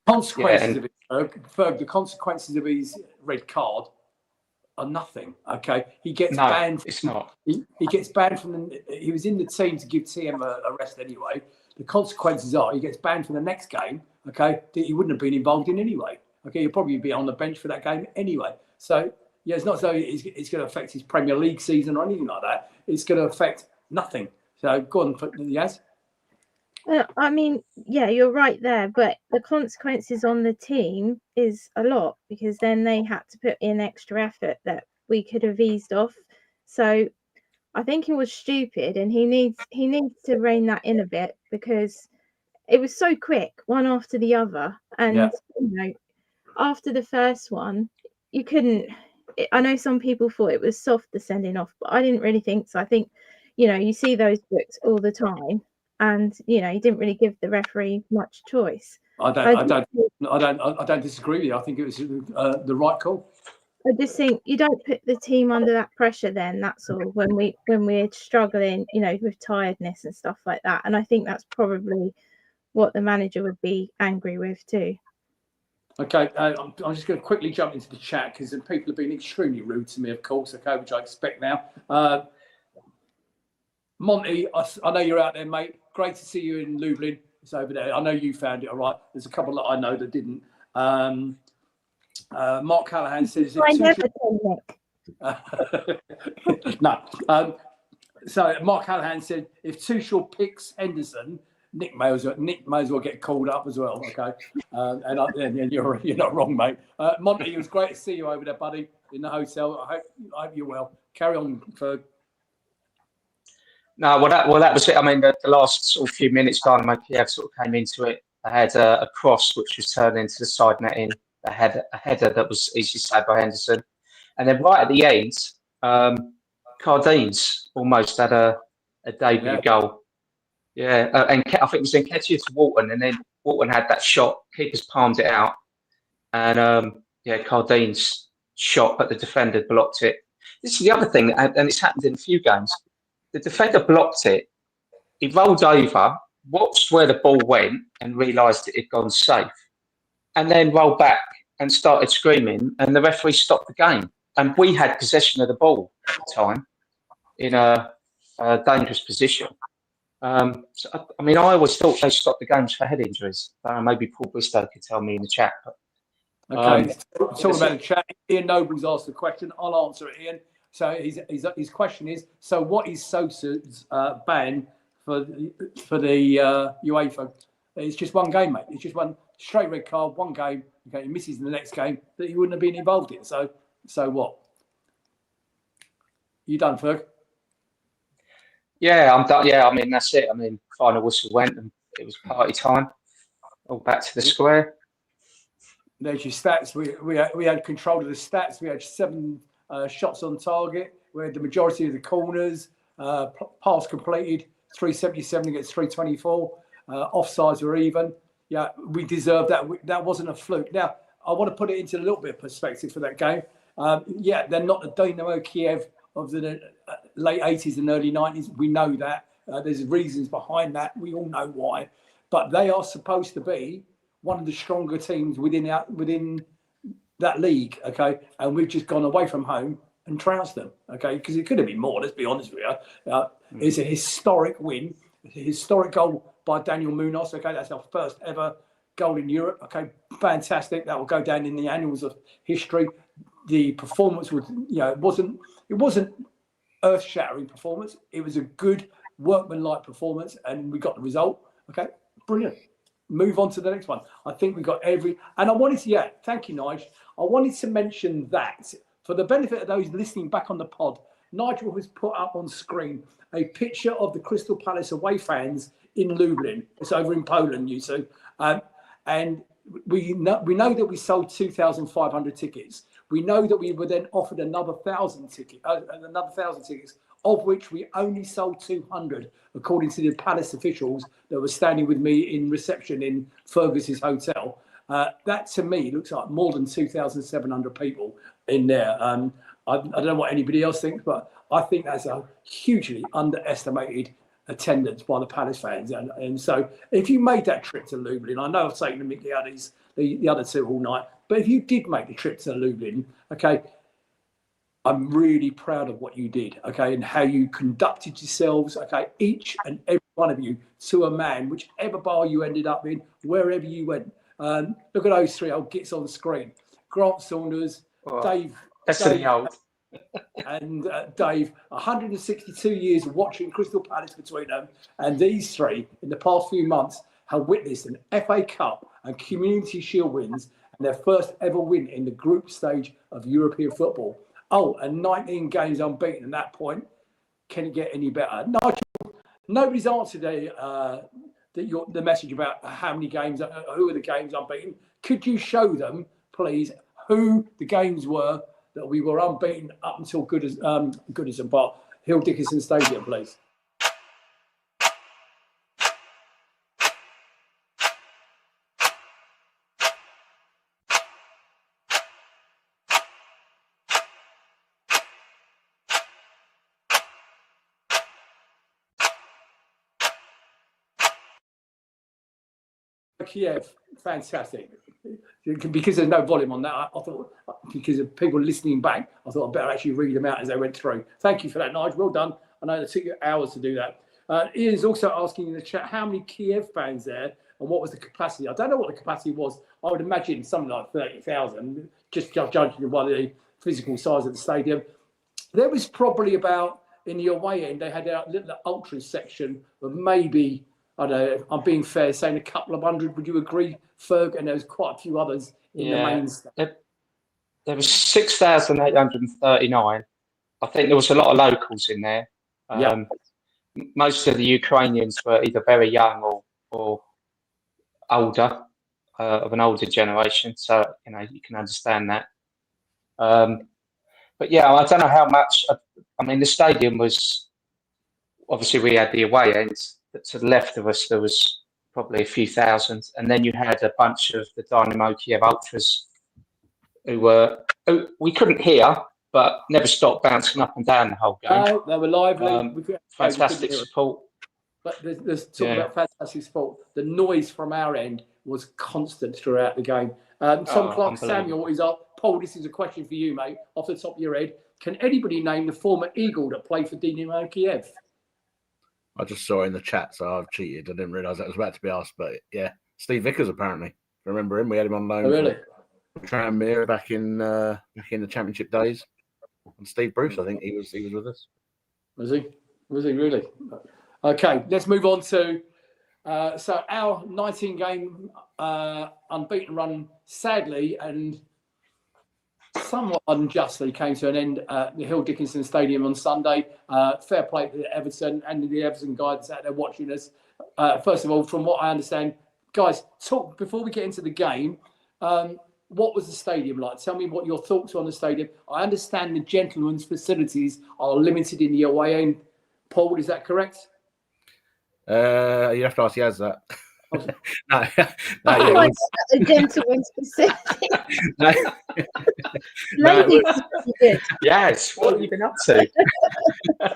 B: consequences of it, Ferg, the consequences of his red card are nothing. Okay, he gets banned.
C: It's not.
B: He gets banned from he was in the team to give TM a rest anyway. The consequences are he gets banned from the next game. Okay, that he wouldn't have been involved in anyway. Okay, he'll probably be on the bench for that game anyway. So yeah, it's not as though it's going to affect his Premier League season or anything like that. It's going to affect nothing. So go on, Yas.
D: I mean, yeah, you're right there, but the consequences on the team is a lot because then they had to put in extra effort that we could have eased off. So I think it was stupid, and he needs to rein that in a bit because it was so quick, one after the other, and you know, after the first one, you couldn't. I know some people thought it was soft the sending off, but I didn't really think so. I think, you know, you see those books all the time. And you know, he didn't really give the referee much choice.
B: I don't disagree with you. I think it was the right call.
D: I just think you don't put the team under that pressure. Then that's all. When we're struggling, you know, with tiredness and stuff like that. And I think that's probably what the manager would be angry with too.
B: Okay, I'm just going to quickly jump into the chat because people have been extremely rude to me, of course. Okay, which I expect now. Monty, I know you're out there, mate. Great to see you in Lublin. It's over there. I know you found it all right. There's a couple that I know that didn't. Mark Callahan says... No. So Mark Callahan said, if Tuchel picks Henderson, Nick may as well get called up as well. Okay, and you're not wrong, mate. Monty, it was great to see you over there, buddy, in the hotel. I hope you're well. Carry on, Ferg.
C: No, well, that was it. I mean, the last sort of few minutes, Dynamo Kiev sort of came into it. They had a cross which was turned into the side netting. They had a header that was easily saved by Henderson, and then right at the end, Cardines almost had a debut goal. Yeah, and I think it was Nketiah to Walton, and then Walton had that shot. Keepers palmed it out, and Cardines shot, but the defender blocked it. This is the other thing, and it's happened in a few games. The defender blocked it. He rolled over, watched where the ball went, and realised it had gone safe, and then rolled back and started screaming. And the referee stopped the game. And we had possession of the ball at the time in a dangerous position. So, I mean, I always thought they stopped the games for head injuries. Maybe Paul Bristow could tell me in the chat, but
B: Okay, talking about the chat. Ian Noble's asked the question. I'll answer it, Ian. So his question is: so what is Sosa's ban for the UEFA? It's just one game, mate. It's just one straight red card, one game. Okay, he misses the next game that he wouldn't have been involved in. So what? You done, Ferg?
C: Yeah, I'm done. Yeah, I mean that's it. I mean, final whistle went and it was party time. All back to the square.
B: There's your stats. We had control of the stats. We had 7 shots on target. We had the majority of the corners. Pass completed 377 against 324. Offsides were even. Yeah, we deserved that. That wasn't a fluke. Now, I want to put it into a little bit of perspective for that game. Yeah, they're not the Dynamo Kiev of the late 80s and early 90s. We know that. There's reasons behind that. We all know why. But they are supposed to be one of the stronger teams within that league, okay? And we've just gone away from home and trounced them, okay? Because it could have been more, let's be honest with you. It's a historic win, a historic goal by Daniel Munoz, okay? That's our first ever goal in Europe, okay? Fantastic. That will go down in the annals of history. The performance was, it wasn't earth-shattering performance. It was a good workman-like performance, and we got the result, okay? Brilliant. Move on to the next one. I think we got and I wanted to, thank you, Nigel. I wanted to mention that for the benefit of those listening back on the pod, Nigel has put up on screen a picture of the Crystal Palace away fans in Lublin. It's over in Poland, you see. And we know that we sold 2,500 tickets. We know that we were then offered another 1,000 tickets, of which we only sold 200, according to the Palace officials that were standing with me in reception in Fergus's hotel. That, to me, looks like more than 2,700 people in there. I don't know what anybody else thinks, but I think that's a hugely underestimated attendance by the Palace fans. And so if you made that trip to Lublin, I know I've taken the Mickey out of the other two all night, but if you did make the trip to Lublin, okay, I'm really proud of what you did, okay, and how you conducted yourselves, okay, each and every one of you to a man, whichever bar you ended up in, wherever you went. Look at those three old gits on screen. Grant Saunders, Dave.
C: That's the old.
B: And Dave, 162 years of watching Crystal Palace between them, and these three in the past few months have witnessed an FA Cup and Community Shield wins and their first ever win in the group stage of European football. Oh, and 19 games unbeaten at that point. Can it get any better? Nigel, nobody's answered the message about how many games, who are the games unbeaten. Could you show them, please, who the games were that we were unbeaten up until Goodison Park, Hill Dickinson Stadium, please? Kiev, fantastic. Because there's no volume on that, I thought, because of people listening back, I thought I'd better actually read them out as they went through. Thank you for that, Nigel. Well done. I know it took you hours to do that. Ian's also asking in the chat, how many Kiev fans there and what was the capacity? I don't know what the capacity was. I would imagine something like 30,000, just judging by the physical size of the stadium. There was probably about, in the away end, they had a little ultra section of maybe, I don't know, I'm being fair, saying a couple of hundred. Would you agree, Ferg? And there was quite a few others in the main stand.
C: There was 6,839. I think there was a lot of locals in there. Most of the Ukrainians were either very young or older, of an older generation. So, you can understand that. But yeah, I don't know how much. I mean, the stadium was, obviously we had the away end. To the left of us, there was probably a few thousand, and then you had a bunch of the Dynamo Kiev ultras who we couldn't hear, but never stopped bouncing up and down the whole game.
B: They were lively.
C: Fantastic support.
B: But there's talking about fantastic support. The noise from our end was constant throughout the game. Tom Clark Samuel is up. Paul, this is a question for you, mate, off the top of your head. Can anybody name the former Eagle that played for Dynamo Kiev?
E: I just saw it in the chat, so I've cheated. I didn't realise that was about to be asked, but yeah, Steve Vickers apparently. Remember him? We had him on loan.
B: Oh, really?
E: Tranmere back in the Championship days. And Steve Bruce, I think he was with us.
B: Was he? Was he really? Okay, let's move on to so our 19-game unbeaten run, sadly and somewhat unjustly, came to an end at the Hill Dickinson Stadium on Sunday. Fair play to Everton and the Everton guys out there watching us. First of all, from what I understand, guys, talk before we get into the game. What was the stadium like? Tell me what your thoughts were on the stadium. I understand the gentlemen's facilities are limited in the away end. Paul, is that correct?
E: You have to ask Yaz that. No,
D: a gentleman's facility.
E: No.
D: Ladies are good.
C: Yes, what have you been up to?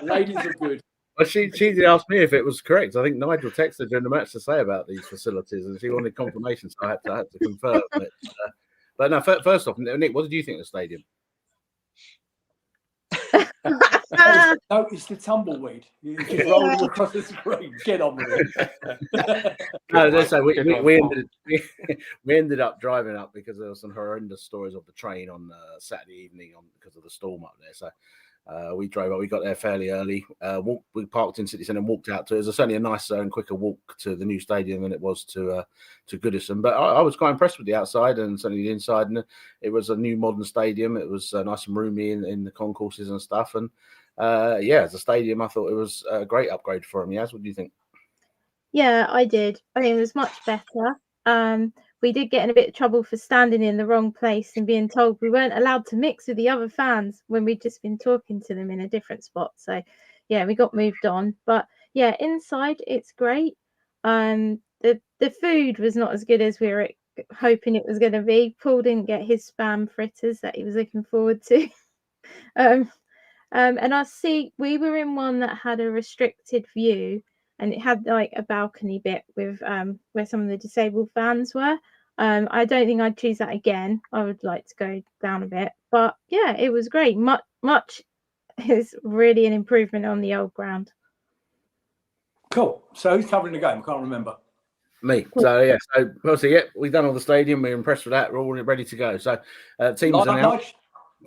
B: Ladies are good.
E: Well, she did ask me if it was correct. I think Nigel texted during the match to say about these facilities, and she wanted confirmation, so I had to confirm it. But no, first off, Nick, what did you think of the stadium?
B: No, it's the tumbleweed. You just roll them across the screen. Get on with it.
E: No, so we ended up driving up because there were some horrendous stories of the train on Saturday evening because of the storm up there. So we drove up. We got there fairly early. We parked in City Centre and walked out to. It was certainly a nicer and quicker walk to the new stadium than it was to Goodison. But I was quite impressed with the outside and certainly the inside. And it was a new modern stadium. It was nice and roomy in the concourses and stuff. And as a stadium, I thought it was a great upgrade for him. Yaz, what do you think?
D: Yeah, I did. I think it was much better. We did get in a bit of trouble for standing in the wrong place and being told we weren't allowed to mix with the other fans when we'd just been talking to them in a different spot. So, yeah, we got moved on. But, yeah, inside, it's great. The food was not as good as we were hoping it was going to be. Paul didn't get his spam fritters that he was looking forward to. And we were in one that had a restricted view, and it had like a balcony bit with where some of the disabled fans were. I don't think I'd choose that again. I would like to go down a bit, but yeah, it was great. Much is really an improvement on the old ground.
B: Cool. So who's covering the game? I can't remember.
E: Me. So yeah. So obviously, we've done all the stadium. We're impressed with that. We're all ready to go. So team was announced.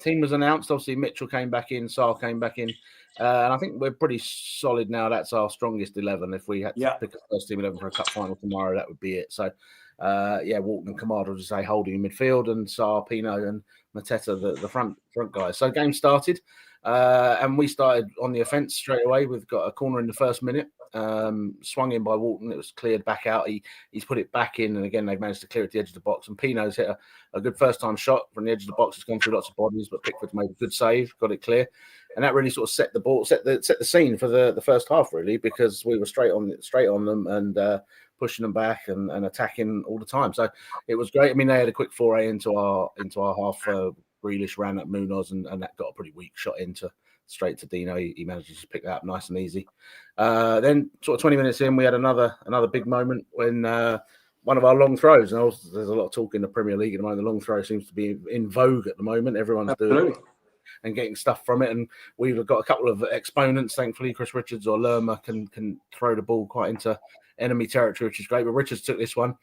E: Team was announced. Obviously, Mitchell came back in. Saar came back in. And I think we're pretty solid now. That's our strongest 11. If we had to pick a first team 11 for a cup final tomorrow, that would be it. So, Walton and Kamada, as I say, holding in midfield, and Saar, Pino, and Mateta, the front guys. So, game started, and we started on the offence straight away. We've got a corner in the first minute, swung in by Walton. It was cleared back out. He's put it back in, and again, they've managed to clear it to the edge of the box. And Pino's hit a good first-time shot from the edge of the box. It's gone through lots of bodies, but Pickford made a good save, got it clear. And that really sort of set the scene for the first half, really, because we were straight on them and pushing them back and attacking all the time. So it was great. I mean, they had a quick foray into our half. Grealish ran at Munoz and that got a pretty weak shot straight to Dino. He managed to pick that up nice and easy. Then sort of 20 minutes in, we had another big moment when one of our long throws. And also, there's a lot of talk in the Premier League at the moment. The long throw seems to be in vogue at the moment. Everyone's doing it and getting stuff from it. And we've got a couple of exponents, thankfully. Chris Richards or Lerma can throw the ball quite into enemy territory, which is great. But Richards took this one,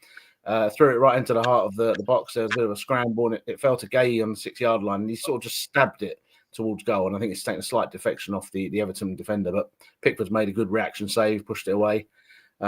E: threw it right into the heart of the box. There was a bit of a scramble, and it fell to Gay on the 6-yard line. And he sort of just stabbed it towards goal. And I think it's taken a slight deflection off the Everton defender. But Pickford's made a good reaction save, pushed it away. They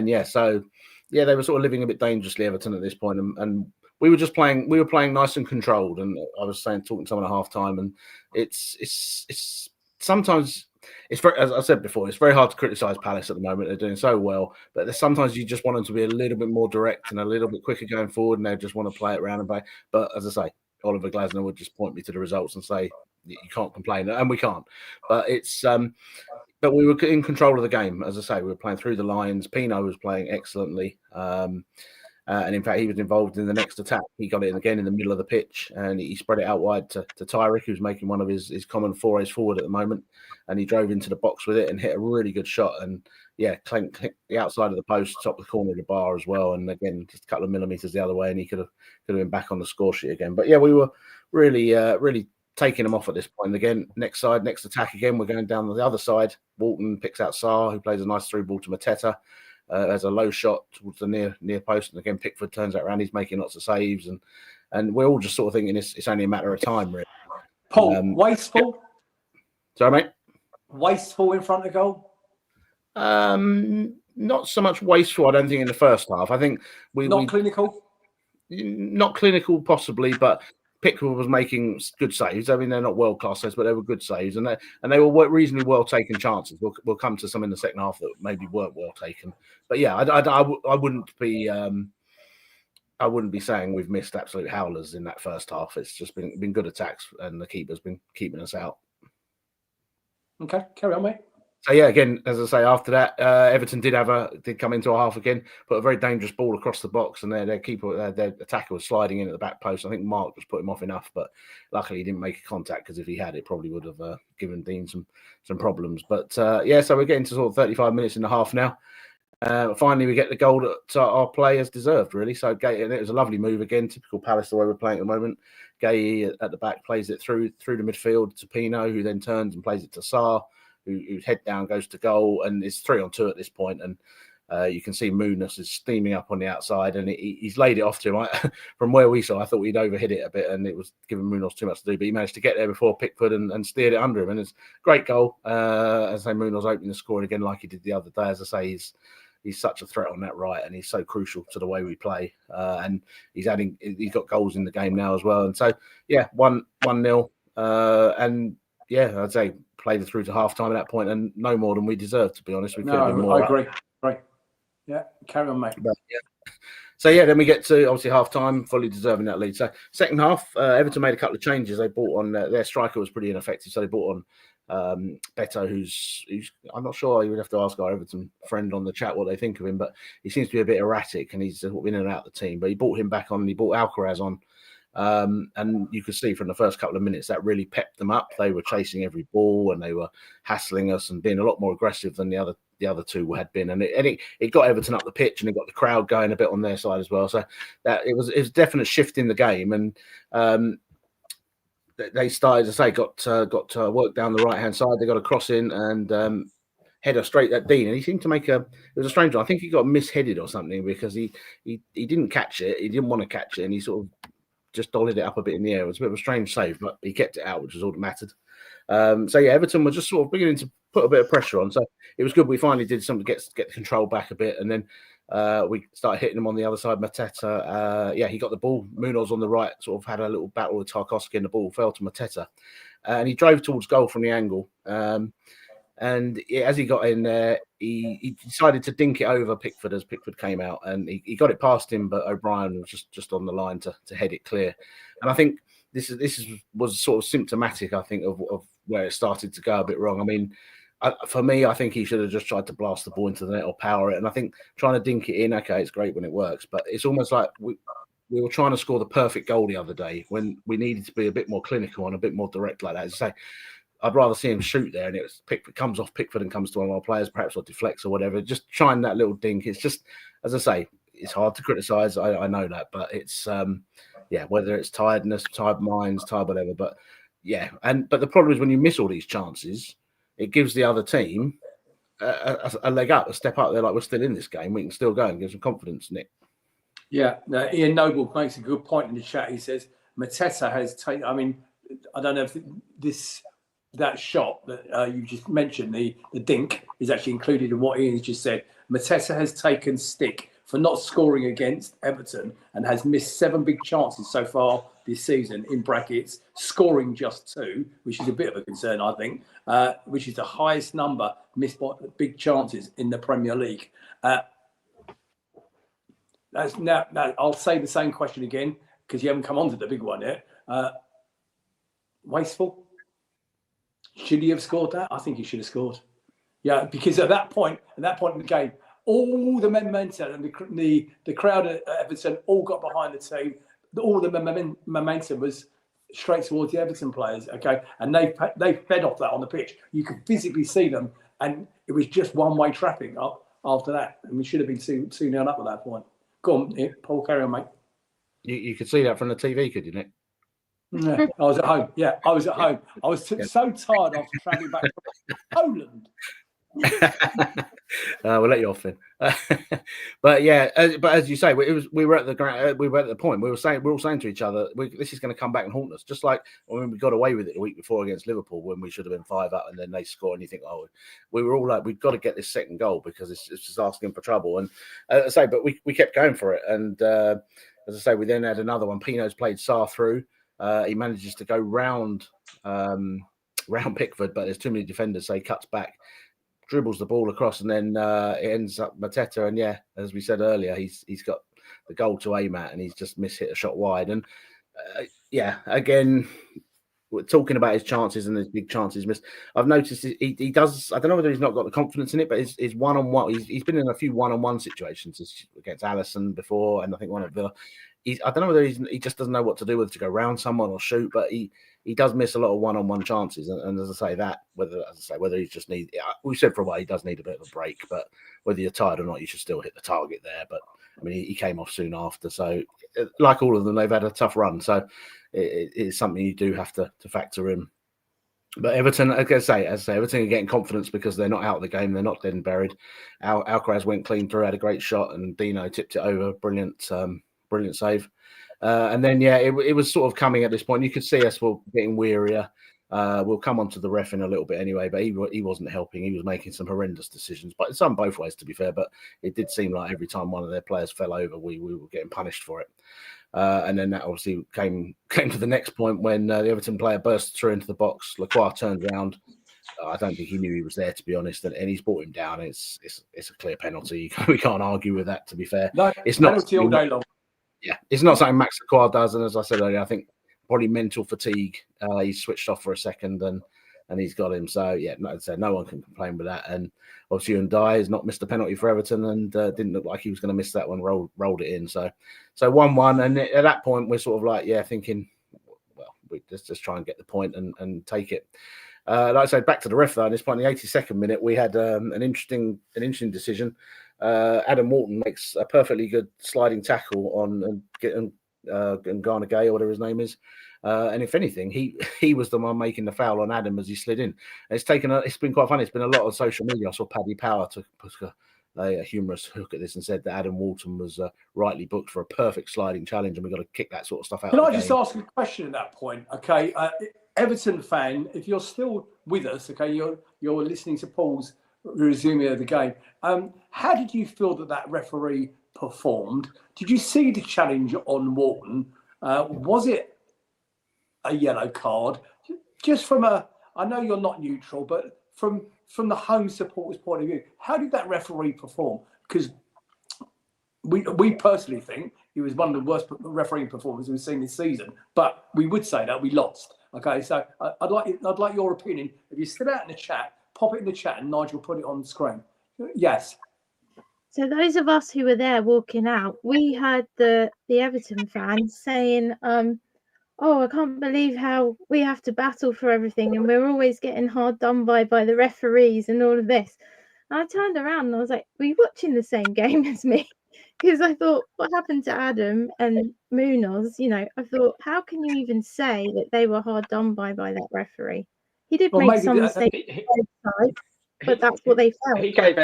E: were sort of living a bit dangerously, Everton, at this point. And we were playing nice and controlled. And I was talking to someone at half time, and it's sometimes, it's very, as I said before, it's very hard to criticise Palace at the moment. They're doing so well, but sometimes you just want them to be a little bit more direct and a little bit quicker going forward, and they just want to play it around and play. But as I say, Oliver Glasner would just point me to the results and say you can't complain, and we can't. But but we were in control of the game. As I say, we were playing through the lines. Pino was playing excellently. And in fact, he was involved in the next attack. He got it again in the middle of the pitch, and he spread it out wide to Tyrick, who's making one of his common forays forward at the moment. And he drove into the box with it and hit a really good shot. And clinked the outside of the post, top of the corner of the bar as well. And again, just a couple of millimeters the other way, and he could have been back on the score sheet again. But we were really taking him off at this point. Again, next attack again. We're going down the other side. Walton picks out Saar, who plays a nice through ball to Mateta. As a low shot towards the near post, and again Pickford turns that around. He's making lots of saves, and and we're all just sort of thinking it's only a matter of time, really.
B: Paul, wasteful?
E: Sorry, mate?
B: Wasteful in front of goal?
E: Not so much wasteful, I don't think, in the first half. I think
B: clinical?
E: Not clinical, possibly, but Pickford was making good saves. I mean, they're not world-class saves, but they were good saves, and they were reasonably well-taken chances. We'll come to some in the second half that maybe weren't well-taken. But yeah, I wouldn't be saying we've missed absolute howlers in that first half. It's just been good attacks, and the keeper's been keeping us out.
B: Okay, carry on, mate.
E: So yeah, again, as I say, after that, Everton did come into a half again, put a very dangerous ball across the box, and their keeper, their attacker was sliding in at the back post. I think Mark just put him off enough, but luckily he didn't make a contact, because if he had, it probably would have given Dean some problems. But yeah, so we're getting to sort of 35 minutes in the half now. Finally, we get the goal that our players deserved, really. So Gay, and it was a lovely move again, typical Palace the way we're playing at the moment. Gay at the back plays it through the midfield to Pino, who then turns and plays it to Sarr, whose head down goes to goal, and it's 3-on-2 at this point. And you can see Munoz is steaming up on the outside, and he's laid it off to him. From where we saw, I thought we'd overhit it a bit, and it was giving Munoz too much to do, but he managed to get there before Pickford and steered it under him. And it's a great goal. As I say, Munoz opening the score again like he did the other day. As I say, he's such a threat on that right, and he's so crucial to the way we play. And he's got goals in the game now as well. And so, yeah, 1-0. And yeah, I'd say played it through to half time at that point, and no more than we deserved, to be honest. We could have been more.
B: I agree. Right. Yeah, carry on, mate.
E: But, yeah. So yeah, then we get to obviously half time, fully deserving that lead. So second half, Everton made a couple of changes. They brought on their striker was pretty ineffective, so they brought on Beto, who's I'm not sure, you would have to ask our Everton friend on the chat what they think of him, but he seems to be a bit erratic, and he's in and out of the team. But he brought him back on, and he brought Alcaraz on. And you could see from the first couple of minutes that really pepped them up. They were chasing every ball, and they were hassling us and being a lot more aggressive than the other two had been. And it got Everton up the pitch, and it got the crowd going a bit on their side as well. So that it was a definite shift in the game. And they started, as I say, got to work down the right hand side. They got a cross in and header straight at Dean, and he seemed to make it was a strange one. I think he got misheaded or something, because he didn't catch it. He didn't want to catch it, and he sort of just dollied it up a bit in the air. It was a bit of a strange save, but he kept it out, which was all that mattered. So yeah, Everton were just sort of beginning to put a bit of pressure on. So it was good. We finally did something to get the control back a bit, and then we started hitting them on the other side. Mateta, he got the ball. Munoz on the right sort of had a little battle with Tarkowski, and the ball fell to Mateta, and he drove towards goal from the angle. And as he got in there, he decided to dink it over Pickford as Pickford came out, and he got it past him, but O'Brien was just on the line to head it clear. And I think this was sort of symptomatic, I think, of where it started to go a bit wrong. I mean, for me, I think he should have just tried to blast the ball into the net or power it. And I think trying to dink it in, okay, it's great when it works, but it's almost like we were trying to score the perfect goal the other day when we needed to be a bit more clinical and a bit more direct like that. As I say, I'd rather see him shoot there, and Pickford comes off Pickford and comes to one of our players, perhaps, or deflects or whatever. Just trying that little dink. It's just, as I say, it's hard to criticise. I know that, but it's whether it's tiredness, tired minds, tired whatever. But yeah, but the problem is when you miss all these chances, it gives the other team a leg up, a step up. They're like, we're still in this game. We can still go, and give some confidence, Nick.
B: Yeah, Ian Noble makes a good point in the chat. He says Mateta has taken. I mean, I don't know if that shot that you just mentioned, the dink, is actually included in what Ian's just said. Mateta has taken stick for not scoring against Everton and has missed 7 big chances so far this season, in brackets, scoring just 2, which is a bit of a concern, I think, which is the highest number missed by big chances in the Premier League. Now, I'll say the same question again, because you haven't come on to the big one yet. Wasteful? Should he have scored that? I think he should have scored. Yeah, because at that point in the game, all the momentum and the crowd at Everton all got behind the team. All the momentum was straight towards the Everton players. Okay, and they fed off that on the pitch. You could physically see them, and it was just one-way traffic after that. And we should have been 2-0 up at that point. Go on, Paul, carry on, mate.
E: You could see that from the TV, could you, Nick?
B: Yeah, I was at home. Yeah, I was at home. I was so tired after travelling back from Poland.
E: We'll let you off then. But yeah, but as you say, we were at the point we were all saying to each other, this is going to come back and haunt us. Just like when we got away with it the week before against Liverpool, when we should have been 5 up, and then they score, and you think, oh, we were all like, we've got to get this second goal because it's just asking for trouble. And as I say, but we kept going for it, and as I say, we then had another one. Pino's played Sarr through. He manages to go round Pickford, but there's too many defenders, so he cuts back, dribbles the ball across, and then it ends up Mateta. And yeah, as we said earlier, he's got the goal to aim at, and he's just hit a shot wide. And yeah, again, we're talking about his chances and his big chances missed. I've noticed he does. I don't know whether he's not got the confidence in it, but his one-on-one. He's been in a few one-on-one situations against Alisson before, and I think one at Villa. I don't know whether he just doesn't know what to do, whether to go round someone or shoot, but he does miss a lot of one-on-one chances. And as I say, whether he just needs, we said for a while he does need a bit of a break, but whether you're tired or not, you should still hit the target there. But I mean, he came off soon after, so like all of them, they've had a tough run. So it's something you do have to factor in. But Everton, as I say, Everton are getting confidence because they're not out of the game. They're not dead and buried. Alcaraz went clean through, had a great shot, and Dino tipped it over. Brilliant save. And then, yeah, it was sort of coming at this point. You could see us were getting wearier. We'll come on to the ref in a little bit anyway, but he wasn't helping. He was making some horrendous decisions, but it's on both ways, to be fair. But it did seem like every time one of their players fell over, we were getting punished for it. And then that obviously came to the next point when the Everton player burst through into the box. Lacroix turned around. I don't think he knew he was there, to be honest, and he's brought him down. It's a clear penalty. We can't argue with that, to be fair.
B: No,
E: it's not
B: penalty all day long.
E: Yeah, it's not something Max Lacroix does, and as I said earlier, I think probably mental fatigue. He's switched off for a second, and he's got him. So yeah, no one can complain with that. And obviously, Undai has not missed a penalty for Everton, and didn't look like he was going to miss that one. Rolled it in. So 1-1, and at that point, we're sort of like, yeah, thinking, well, we just try and get the point and take it. Like I said, back to the ref though. At this point, in the 82nd minute, we had an interesting decision. Adam Walton makes a perfectly good sliding tackle on Ngana Gay, or whatever his name is. And if anything, he was the one making the foul on Adam as he slid in. And it's been quite funny. It's been a lot on social media. I saw Paddy Power took a humorous hook at this and said that Adam Walton was rightly booked for a perfect sliding challenge, and we've got to kick that sort of stuff out.
B: Can I just ask a question at that point? Okay, Everton fan, if you're still with us, okay, you're listening to Paul's resuming of the game. How did you feel that referee performed? Did you see the challenge on Walton? Was it a yellow card? Just from I know you're not neutral, but from the home supporters' point of view, how did that referee perform? Because we personally think he was one of the worst refereeing performances we've seen this season. But we would say that we lost. Okay, so I'd like your opinion. If you sit out in the chat, pop it in the chat, and Nigel put it on the screen. Yes.
D: So those of us who were there walking out, we heard the Everton fans saying, "Oh, I can't believe how we have to battle for everything, and we're always getting hard done by the referees and all of this." And I turned around and I was like, "Were you watching the same game as me?" Because I thought, what happened to Adam and Munoz? I thought, how can you even say that they were hard done by that referee? He did make some mistakes, but that's what they felt.
C: He gave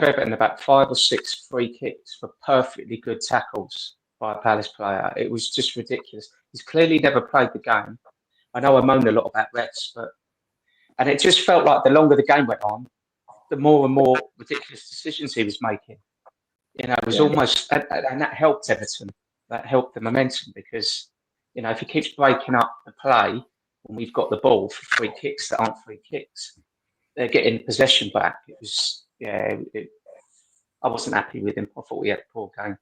C: Everton about 5 or 6 free kicks for perfectly good tackles by a Palace player. It was just ridiculous. He's clearly never played the game. I know I moan a lot about refs, and it just felt like the longer the game went on, the more and more ridiculous decisions he was making. It was almost, and that helped Everton. That helped the momentum because, if he keeps breaking up the play when we've got the ball for free kicks that aren't free kicks, they're getting possession back. It was, I wasn't happy with him. I thought we had a poor game.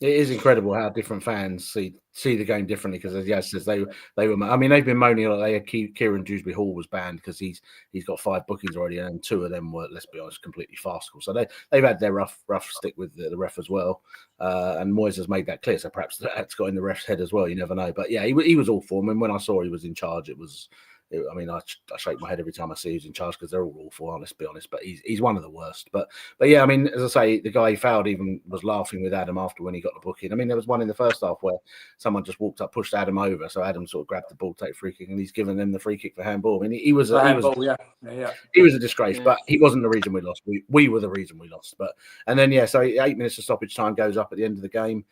E: It is incredible how different fans see the game differently because, as Yas says, they were. I mean, they've been moaning like they had Kieran Dewsbury Hall was banned because he's got 5 bookings already, and 2 of them were, let's be honest, completely farcical. So they've had their rough stick with the ref as well, and Moyes has made that clear. So perhaps that's got in the ref's head as well. You never know, but yeah, he was all for him. And when I saw he was in charge, it was I mean, I shake my head every time I see who's in charge because they're all awful. Let's be honest, but he's one of the worst. But yeah, I mean, as I say, the guy who fouled even was laughing with Adam after when he got the booking. I mean, there was one in the first half where someone just walked up, pushed Adam over, so Adam sort of grabbed the ball, take free kick, and he's given them the free kick for handball. I mean, he was a disgrace, but he wasn't the reason we lost. We were the reason we lost. But and then so 8 minutes of stoppage time goes up at the end of the game.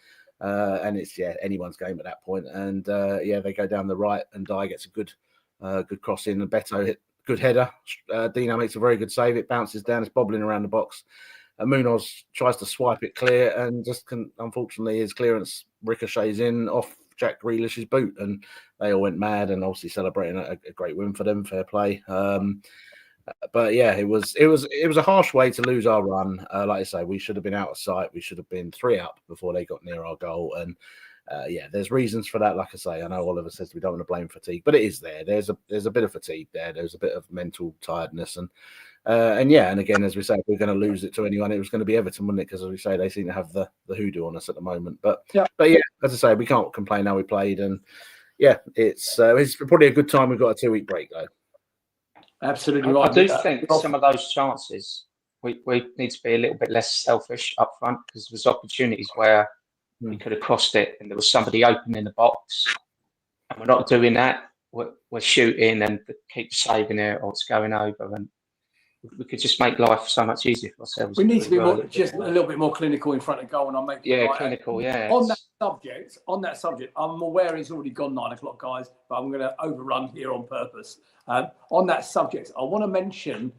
E: And it's anyone's game at that point. And they go down the right, and Dye gets a good cross in, and Beto hit good header. Dino makes a very good save. It bounces down, it's bobbling around the box. Munoz tries to swipe it clear, and unfortunately his clearance ricochets in off Jack Grealish's boot, and they all went mad, and obviously celebrating a great win for them. Fair play. But yeah, it was a harsh way to lose our run. Like I say, we should have been out of sight. We should have been 3 up before they got near our goal. And there's reasons for that. Like I say, I know Oliver says we don't want to blame fatigue, but it is there. There's a bit of fatigue there. There's a bit of mental tiredness, and again, as we say, if we're going to lose it to anyone, it was going to be Everton, wouldn't it? Because as we say, they seem to have the hoodoo on us at the moment. But as I say, we can't complain how we played, and it's probably a good time we've got a 2-week break though.
B: Absolutely right.
C: I do think some of those chances we need to be a little bit less selfish up front, because there's opportunities where we could have crossed it and there was somebody open in the box, and we're not doing that. We're shooting and keep saving it, or it's going over, and we could just make life so much easier for ourselves.
B: We need to be just a little bit more clinical in front of goal, and I'll make
C: clinical.
B: On that subject, I'm aware it's already gone 9 o'clock, guys, but I'm going to overrun here on purpose. On that subject, I want to mention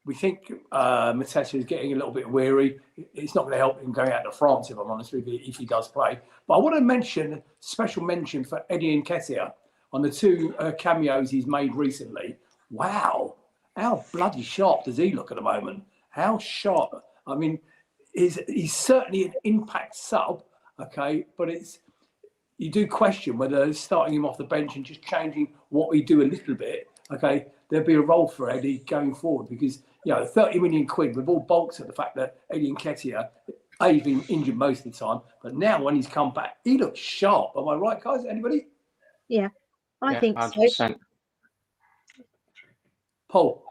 B: we think Mateta is getting a little bit weary. It's not going to help him going out to France, if I'm honest with you, if he does play. But I want to mention special mention for Eddie Nketiah on the 2 cameos he's made recently. Wow. How bloody sharp does he look at the moment? How sharp? I mean, he's certainly an impact sub, okay, but you do question whether starting him off the bench and just changing what we do a little bit, okay, there'd be a role for Eddie going forward, because 30 million quid, we've all balked at the fact that Eddie Nketiah, he's been injured most of the time, but now when he's come back, he looks sharp. Am I right, guys? Anybody?
D: Yeah, I think
C: 100%.
D: so.
B: Paul?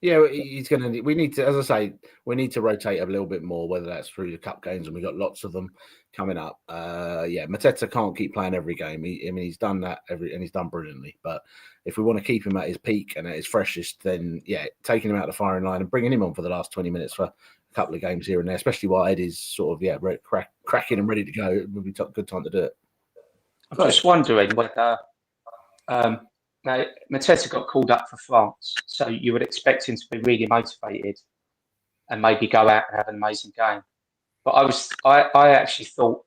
E: Yeah, we need to, as I say, we need to rotate a little bit more, whether that's through the cup games, and we've got lots of them coming up. Mateta can't keep playing every game. He's done that and he's done brilliantly. But if we want to keep him at his peak and at his freshest, then taking him out of the firing line and bringing him on for the last 20 minutes for a couple of games here and there, especially while Eddie's sort of cracking and ready to go, it would be a good time to do it.
C: I'm just wondering whether now, Mateta got called up for France, so you would expect him to be really motivated and maybe go out and have an amazing game. But I actually thought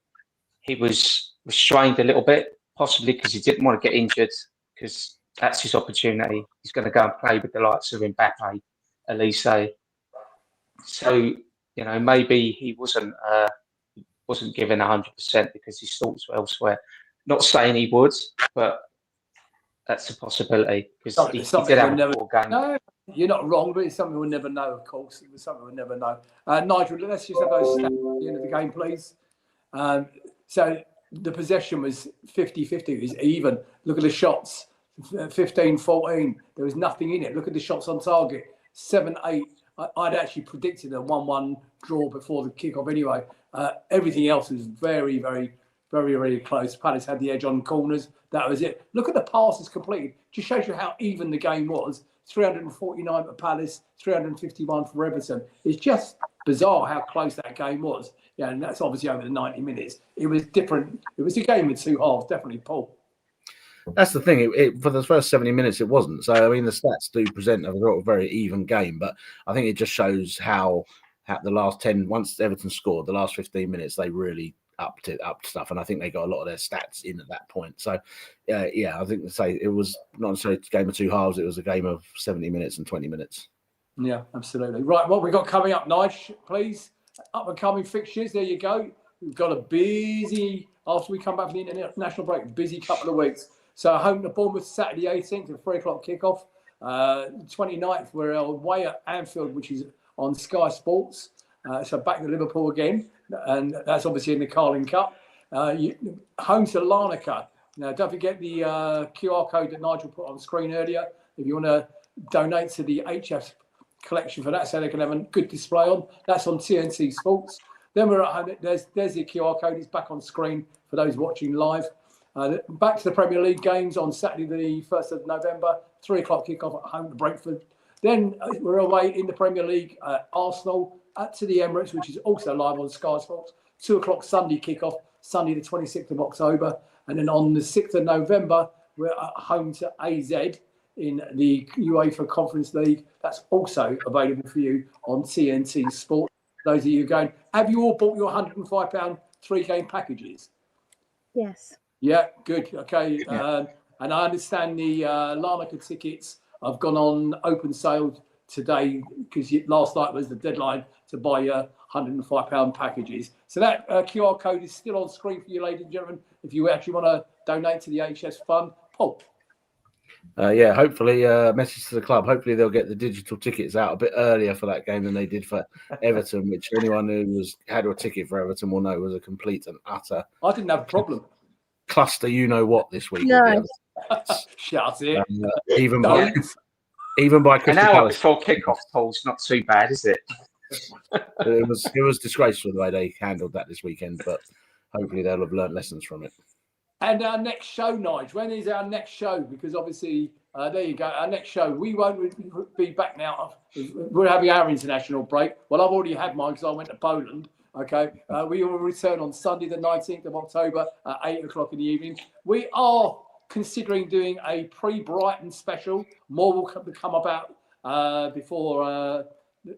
C: he was restrained a little bit, possibly because he didn't want to get injured, because that's his opportunity. He's going to go and play with the likes of Mbappe, Elise. So, maybe he wasn't given 100% because his thoughts were elsewhere. Not saying he would, but that's a possibility, because he did have a poor game.
B: No, you're not wrong, but it's something we'll never know, of course. It was something we'll never know. Nigel, let's just have those stats at the end of the game, please. So the possession was 50-50. It was even. Look at the shots, 15-14. There was nothing in it. Look at the shots on target, 7-8. I'd actually predicted a 1-1 draw before the kickoff anyway. Everything else was very, very, very, very close. Palace had the edge on corners. That was it. Look at the passes completed. Just shows you how even the game was. 349 for Palace, 351 for Everton. It's just bizarre how close that game was. Yeah, and that's obviously over the 90 minutes. It was different. It was a game with 2 halves, definitely, Paul.
E: That's the thing. For the first 70 minutes, it wasn't. So, I mean, the stats do present a very even game, but I think it just shows how the last 10, once Everton scored, the last 15 minutes, they really up stuff, and I think they got a lot of their stats in at that point. So, I think to say it was not necessarily a game of 2 halves; it was a game of 70 minutes and 20 minutes.
B: Yeah, absolutely. Right, what we got coming up, Nige, please? Up and coming fixtures. There you go. We've got a busy after we come back from the international break. Busy couple of weeks. So home to Bournemouth Saturday 18th at 3 o'clock kickoff. 29th we're away at Anfield, which is on Sky Sports. So back to Liverpool again. And that's obviously in the Carling Cup. Home to Larnaca, Now, don't forget the QR code that Nigel put on screen earlier. If you want to donate to the HF collection for that, so they can have a good display on. That's on TNT Sports. Then we're at home. There's the QR code. It's back on screen for those watching live. Back to the Premier League games on Saturday, the 1st of November, 3 o'clock kickoff at home to Brentford. Then we're away in the Premier League, Arsenal to the Emirates, which is also live on Sky Sports. 2 o'clock Sunday kickoff, Sunday the 26th of October. And then on the 6th of November, we're at home to AZ in the UEFA Conference League. That's also available for you on TNT Sport. Those of you going, have you all bought your £105 3-game packages?
D: Yes.
B: Yeah, good. Okay. And I understand the Larnaca tickets have gone on open sale today because last night was the deadline to buy your £105 packages. So that QR code is still on screen for you, ladies and gentlemen, if you actually want to donate to the HS Fund. Paul.
E: Yeah, hopefully, message to the club. Hopefully, they'll get the digital tickets out a bit earlier for that game than they did for Everton, which anyone who had a ticket for Everton will know was a complete and utter.
B: I didn't have a problem.
E: Cluster, you know what, this week.
D: No.
B: Shut it.
E: Even by Crystal
C: An hour
E: Palace.
C: before kickoff, Paul's not too bad, is it?
E: It was disgraceful the way they handled that this weekend, but hopefully they'll have learned lessons from it.
B: And our next show, Nige, when is our next show? Because obviously, there you go, our next show. We won't be back now. We're having our international break. Well, I've already had mine because I went to Poland. Okay. We will return on Sunday, the 19th of October at 8 o'clock in the evening. We are considering doing a pre-Brighton special. More will come about before...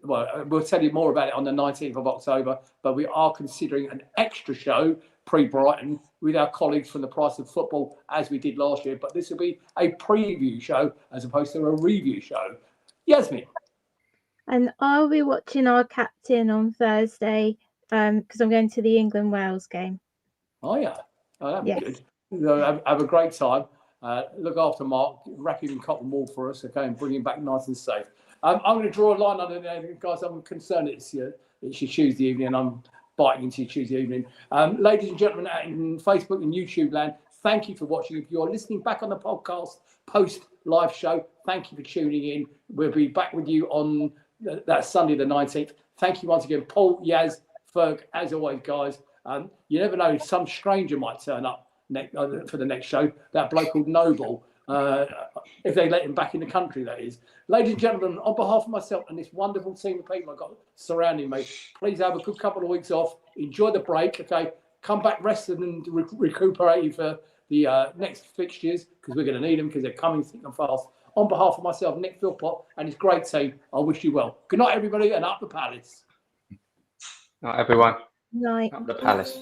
B: well, we'll tell you more about it on the 19th of October, but we are considering an extra show pre-Brighton with our colleagues from the Price of Football, as we did last year. But this will be a preview show as opposed to a review show. Yasmin.
D: And I'll be watching our captain on Thursday because I'm going to the England-Wales game.
B: Oh, yeah. Oh, that'd be
D: Yes.
B: good. Have a great time. Look after Mark. Wrap him in cotton wool for us, okay, and bring him back nice and safe. I'm going to draw a line under there, guys. I'm concerned it's your Tuesday evening, and I'm biting into your Tuesday evening. Ladies and gentlemen, in Facebook and YouTube land, thank you for watching. If you're listening back on the podcast post live show, thank you for tuning in. We'll be back with you on that Sunday, the 19th. Thank you once again, Paul, Yaz, Ferg, as always, guys. You never know, some stranger might turn up for the next show. That bloke called Noble. If they let him back in the country, that is. Ladies and gentlemen, on behalf of myself and this wonderful team of people I've got surrounding me, please have a good couple of weeks off. Enjoy the break, okay? Come back rested and recuperating for the next fixtures because we're going to need them because they're coming thick and fast. On behalf of myself, Nick Philpott, and his great team, I wish you well. Good night, everybody, and up the Palace.
C: Night, everyone.
D: Night.
C: Up the Palace.